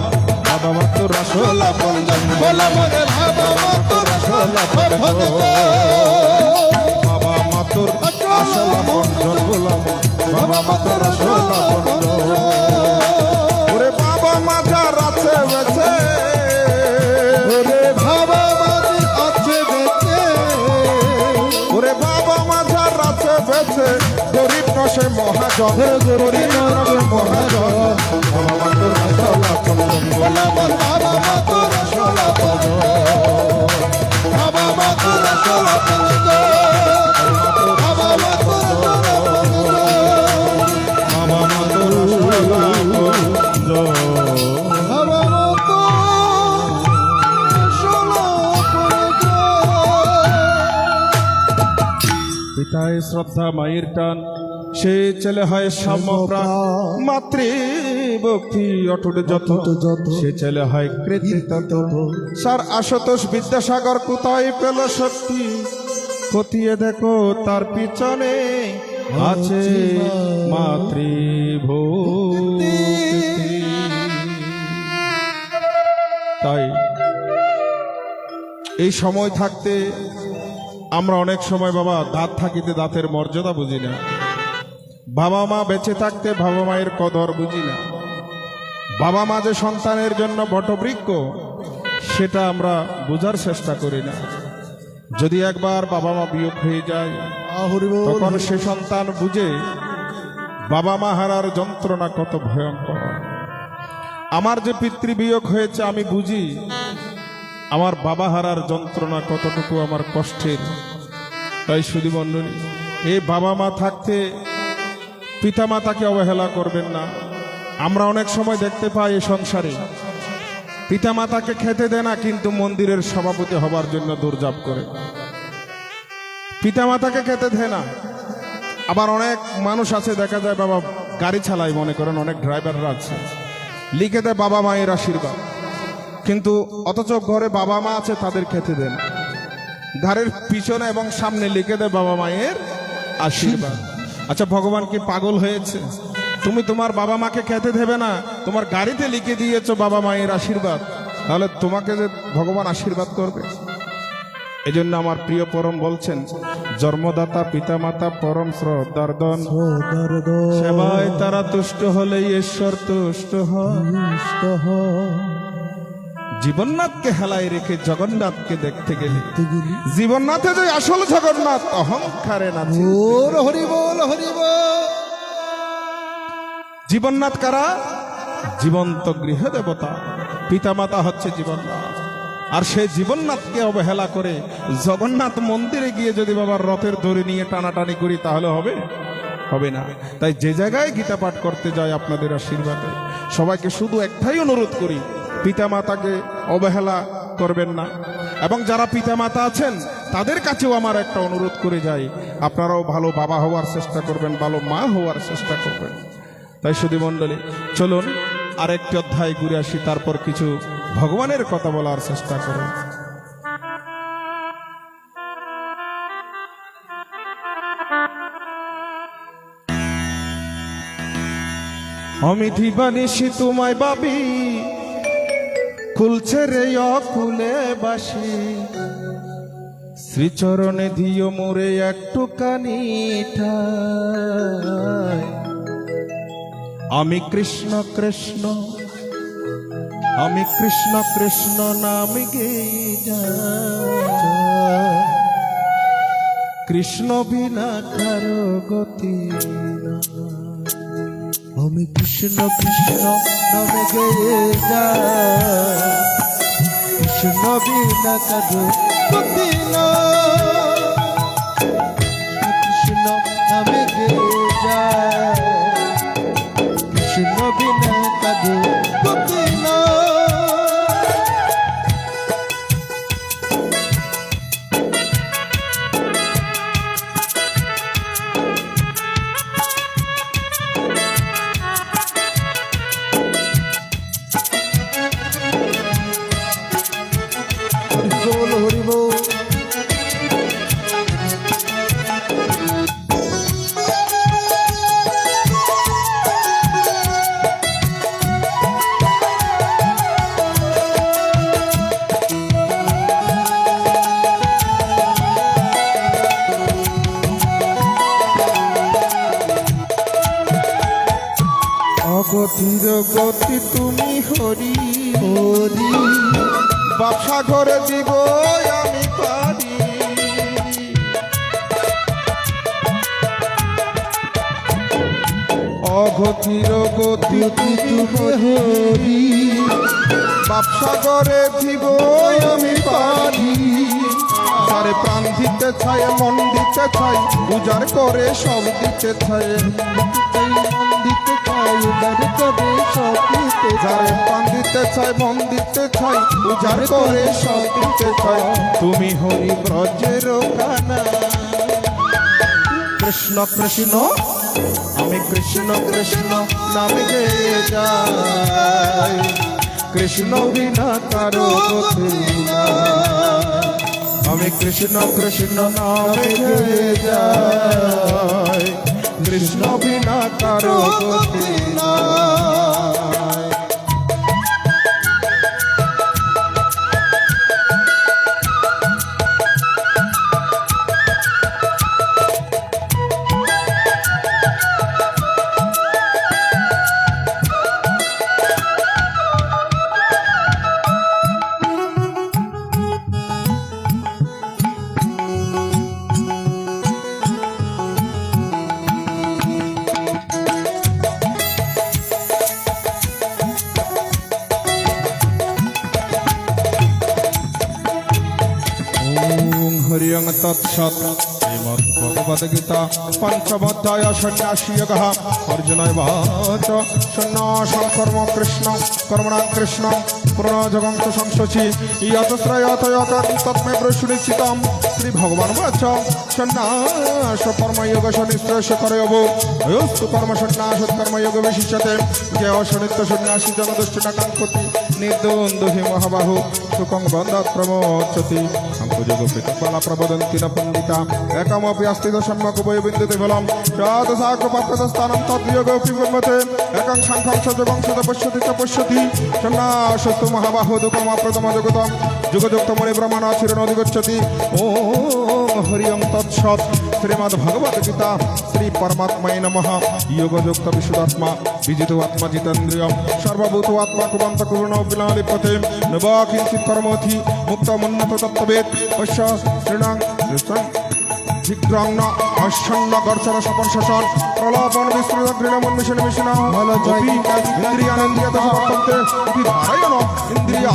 [SPEAKER 2] বাবা মা তোর আসল আপনজন গোলামন, বাবা মা তোর আসল আপনজন, বাবা মা তোর আসল আপনজন গোলামন, বাবা মা তোর আসল আপনজন। ওরে বাবা মা যার আছে বেছে,
[SPEAKER 3] ওরে বাবা মাঝে আছে বেঁচে,
[SPEAKER 2] ওরে বাবা মা যার আছে বেছে গরিব নসে মহাজন, গরিব নসে মহাজন। বাবা মা তোর আসল আপনজন গোলামন,
[SPEAKER 3] বাবা মা তোর আসল আপনজন, বাবা মা তোর আসল আপনজন, বাবা মা তোর
[SPEAKER 2] বাবা মা তোর আসল আপনজন।
[SPEAKER 3] বাবা মা তোর আসল আপনজন।
[SPEAKER 1] পিতায় শ্রদ্ধা মায়ের টান, সে ছেলে হয় সাম্যপ্রাণ। মাতৃ ভক্তি অটুট যত, সে ছেলে হয় কৃতিত্ব। স্যার আশুতোষ বিদ্যাসাগর কোথায় পেল শক্তি, খতিয়ে দেখো তার পিছনে আছে মাতৃভক্তি। তাই এই সময় থাকতে আমরা অনেক সময় বাবা দাঁত থাকিতে দাঁতের মর্যাদা বুঝি না, বাবা মা বেঁচে থাকতে বাবা মায়ের কদর বুঝি না। বাবা মা যে সন্তানের জন্য বটবৃক্ষ সেটা আমরা বোঝার চেষ্টা করি না। যদি একবার বাবা মা বিয়োগ হয়ে যায় তখন সে সন্তান বুঝে বাবা মা হারার যন্ত্রণা কত ভয়ঙ্কর। আমার যে পিতৃবিয়োগ হয়েছে আমি বুঝি আমার বাবা হারার যন্ত্রণা কতটুকু আমার কষ্টের। তাই শুধু মণ্ডলী, এই বাবা মা থাকতে পিতা মাতাকে অবহেলা করবেন না। আমরা অনেক সময় দেখতে পাই এই সংসারে পিতা মাতাকে খেতে দেয় না, কিন্তু মন্দিরের সভাপতি হবার জন্য দৌড়ঝাঁপ করে। পিতা মাতাকে খেতে দেয় না। আবার অনেক মানুষ আছে দেখা যায় বাবা গাড়ি চালায়, মনে করেন অনেক ড্রাইভাররা আছে, লিখে দেয় বাবা মায়ের আশীর্বাদ, কিন্তু অথচ ঘরে বাবা মা আছে তাদের খেতে দেন। ঘরের পিছনে এবং সামনে লিখে দেয় বাবা মায়ের আশীর্বাদ। আচ্ছা, ভগবান কি পাগল হয়েছে? তুমি তোমার বাবা মাকে খেতে দেবে না, তোমার গাড়িতে লিখে দিয়েছো বাবা মায়ের আশীর্বাদ, তাহলে তোমাকে যে ভগবান আশীর্বাদ করবে? এই জন্য আমার প্রিয় পরম বলছেন, জন্মদাতা পিতা মাতা পরম শ্রদ্ধার্দন, সেবায় তারা তুষ্ট হলে ঈশ্বর তুষ্ট হয়। জীবননাথকে হেলায় রেখে জগন্নাথকে দেখতে গেলে জীবননাথে যে আসল জগন্নাথ অহংকারে না।
[SPEAKER 3] হরি বল হরি বল।
[SPEAKER 1] জীবননাথ কারা? জীবন্ত গৃহ দেবতা, পিতামাতা হচ্ছে জীবননাথ। আর সেই জীবননাথকে অবহেলা করে জগন্নাথ মন্দিরে গিয়ে যদি বাবার রথের দড়ি নিয়ে টানাটানি করি তাহলে হবে? হবে না। তাই যে জায়গায় গীতা পাঠ করতে যায় আপনাদের আশীর্বাদে সবাইকে শুধু একটাই অনুরোধ করি, পিতামাতাকে অবহেলা করবেন না। এবং যারা পিতামাতা আছেন তাদের কাছেও আমার একটা অনুরোধ করে যাই, আপনারাও ভালো বাবা হওয়ার চেষ্টা করবেন, ভালো মা হওয়ার চেষ্টা করবেন। তাই শুধু মণ্ডলী, চলুন আরেকটি অধ্যায় ঘুরে আসি, তারপর কিছু ভগবানের কথা বলার চেষ্টা করুন। আমি দিবানিশি তোমায় ভাবি, খুলছে রে অকুলে বাসি, শ্রীচরণে দিও মোরে একটুখানি ঠাই। আমি কৃষ্ণ কৃষ্ণ, আমি কৃষ্ণ কৃষ্ণ নাম গেয়ে যাই, কৃষ্ণ বিনা কারো গতি নাই।
[SPEAKER 3] আমি কৃষ্ণ কৃষ্ণ নামে গেয়ে যাই, কৃষ্ণ বিনা কারো গতি নাই। কৃষ্ণ নামে গেয়ে যাই, কৃষ্ণ বিনা কারো গতি নাই। হরি বল।
[SPEAKER 1] অগতির গতি তুমি হরি হরি, ব্যবসা ঘরে দিব আমি পারি। অগতির গতি তুমি হরি, ব্যবসা ঘরে দিব আমি পারি। তারে প্রাণ দিতে চাই, মন দিতে চাই, উজাড় করে সব দিতে চাই।
[SPEAKER 3] মন দিতে চাই, উদার করে সব দিতে
[SPEAKER 1] যারে প্রাণ দিতে চাই, মন দিতে চাই, উজাড় করে সব দিতে চাই। তুমি হরি ব্রজের কানা,
[SPEAKER 2] কৃষ্ণ কৃষ্ণ আমি কৃষ্ণ কৃষ্ণ নামে গেয়ে যাই, কৃষ্ণ বিনা কারো গতি নাই। আমি কৃষ্ণ কৃষ্ণ নামে গেয়ে যাই, কৃষ্ণ বিনা কারো গতি নাই। হরি ওং তৎসৎ। শ্রীমদ্ ভগবদ গীতা পঞ্চমোধ্যায় সন্ন্যাসী যোগঃ। অর্জুনায় বাচ সন্ন্যাসং কর্ম কৃষ্ণ কর্মণা কৃষ্ণ প্রণযোগং তু সংশোচি ইয়তশ্রয়তয়তং তৎমে প্রসুনিশ্চিতম। শ্রী ভগবান বাচ সন্ন্যাস কর্মযোগ সনিশ্চয় করয়োব অয়স্তু কর্ম সন্ন্যাস কর্মযোগ বিশিষ্যতে। যে অসনিত্য সন্ন্যাসী জনদুষ্টিনা কাঙ্ক্ষতি নির্দ্বন্দ্ব হি মহাবাহু সুখং বন্ধাৎ প্রমোচ্যতি। যোগ পৃথকবালা প্রবদন্তি ন পণ্ডিতা একমপি আস্তিত সম্যক উভয় বিন্দুতে বলম তদ সাকপাত্রস্থানম তদ্যোগপি ব্রহ্মতে একং সাংখ্যং সযোগং সদ পশ্যতি চ পশ্যতি। সন্ন্যাসস্তু মহাবাহু দুঃখমাপ্রতম জগতম যুগযুক্তমণি ব্রহ্মণাচিরেণ অধিগচ্ছতি। ওম হরি ওং তৎসৎ। শ্রীমদ্ ভগবদ গীতা শ্রী পরমাত্মায় নমঃ। যোগযুক্ত বিশুদ্ধাত্মা বিজিত আত্মা জিতেন্দ্রিয়ম সর্বভূত আত্মা কুবন্ত কুর্ণ বিলালিপতে নব কিঞ্চিৎ কর্মথি মুক্ত উন্নত তত্ত্ববেদ পশ্য শ্রীণাং ধিগ্রাং ন অশ্বন্ন গর্চন স্বপন শশন প্রলাপন বিস্তৃত ঘৃণমন মিশন মিশন অপি ইন্দ্রিয়ানন্দিয়ত বর্তন্তে ইতি ধারয়ন ইন্দ্রিয়া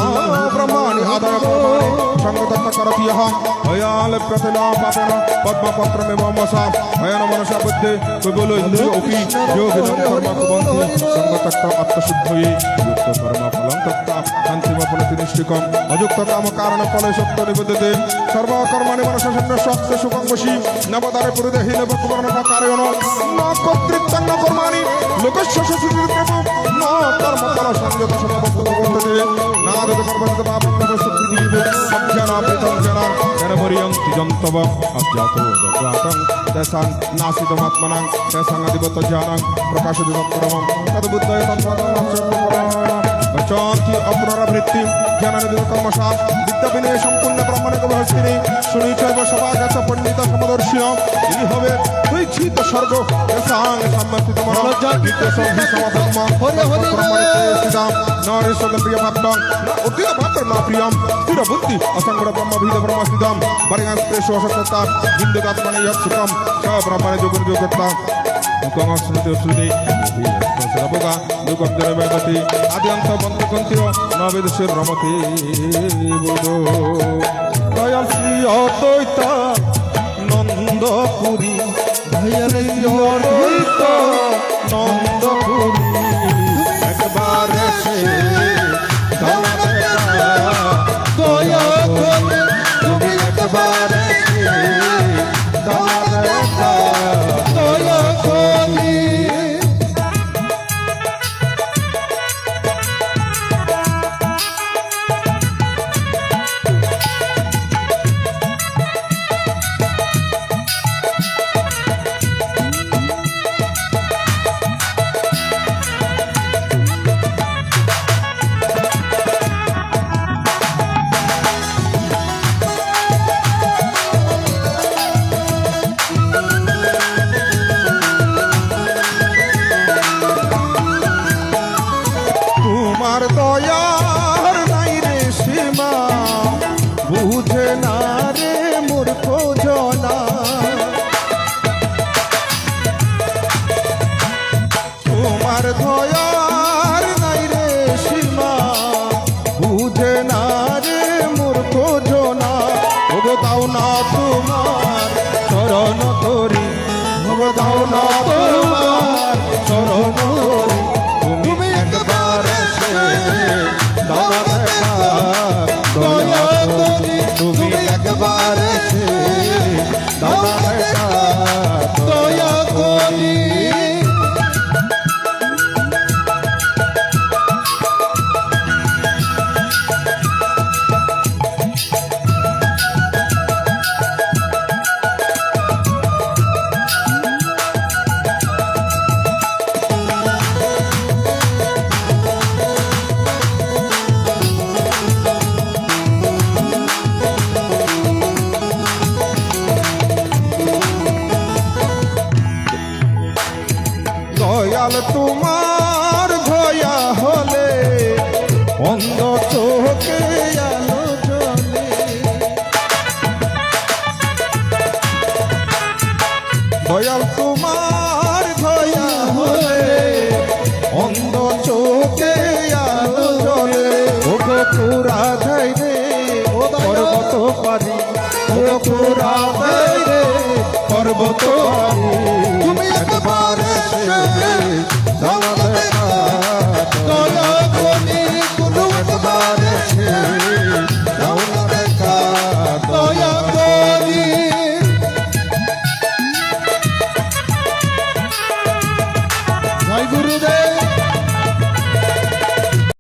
[SPEAKER 2] ব্রহ্মাণি আদায় ব্রহ্মাণি সঙ্গতত্ত্ব করতি ইহ হয়ালপ্যতে ন পাপেন পদ্মপত্রমেব মসা হয়ন মনসা বুদ্ধে কেবল ইন্দ্রিয় অপি যোগিনং কর্ম কুবন্তি সঙ্গতত্ত্ব আত্মশুদ্ধয়ে যুক্ত কর্ম ফলং তত্ত্ব শান্তিম ফলতি নিষ্ঠিকম অযুক্ত কাম কারণ ফলে সত্য নিবদ্ধতে সর্বকর্মাণি মনসা সন্ন্যাসে সুখং বশী নবদারে পুরুদেহি নবকুবর্ণ কারয়ণ ন কর্তৃত্বং ন কর্মাণি লোকস্য সুচির প্রভু ন কর্মফল সংযত সর্ববস্তু না দত কর্মচিত পাপং নবশক্তি জীবে অজ্ঞানাবৃতং জনা জ্ঞানমরিয়ন্তি যন্তব অজ্ঞাতো দগ্রাতং তেসাং নাসিতমাত্মনাং তেসাং আদিবত জ্ঞানং প্রকাশিত তৎপরমং তদ্বুদ্ধয় তৎপরমং অপুনরাবৃত্তি জ্ঞানানিধিত কর্মসা বিদ্যাবিনয় সম্পূর্ণ ব্রহ্মণিক হস্তিনী শুনিচৈব সভাগত পণ্ডিত সমদর্শিন এই হবে ঐচ্ছিত স্বর্গ তেসাং সম্মতিত মনোজ্ঞানিত্যসংহি সমধর্ম ব্রহ্মণিত্যস্তিদাম নরেশ্বর প্রিয় ভাবং না অতীত ভাবর না প্রিয়ম স্থির বুদ্ধি অসংগত ব্রহ্মভীত ব্রহ্মস্থিতম বরিগাস্ত্রেষু অসত্যতা বিন্দুগাত্মনে ইয়ৎ সুখম স ব্রহ্মণে যোগন যোগকর্তা মুখং স্মৃতি শ্রুতি সর্বগা দুঃখম জনবেদতি আদ্যন্ত মন্ত্রকন্তিও ন বেদস্য রমতে বুধো দয়াল শ্রী অদ্বৈতা নন্দপুরী দয়াল শ্রী অদ্বৈতা নন্দপুরী একবার সে দয়া করে তুমি একবার সে দয়া করে দয়াল তোমার ধয়া হলে অন্ধ চোখে আলো জ্বলে দয়াল তোমার ধয়া হলে অন্ধ চোখে আলো জ্বলে ও গো পুরা ধাই রে পর্বত পারি ও পুরা ধাই রে পর্বত পারি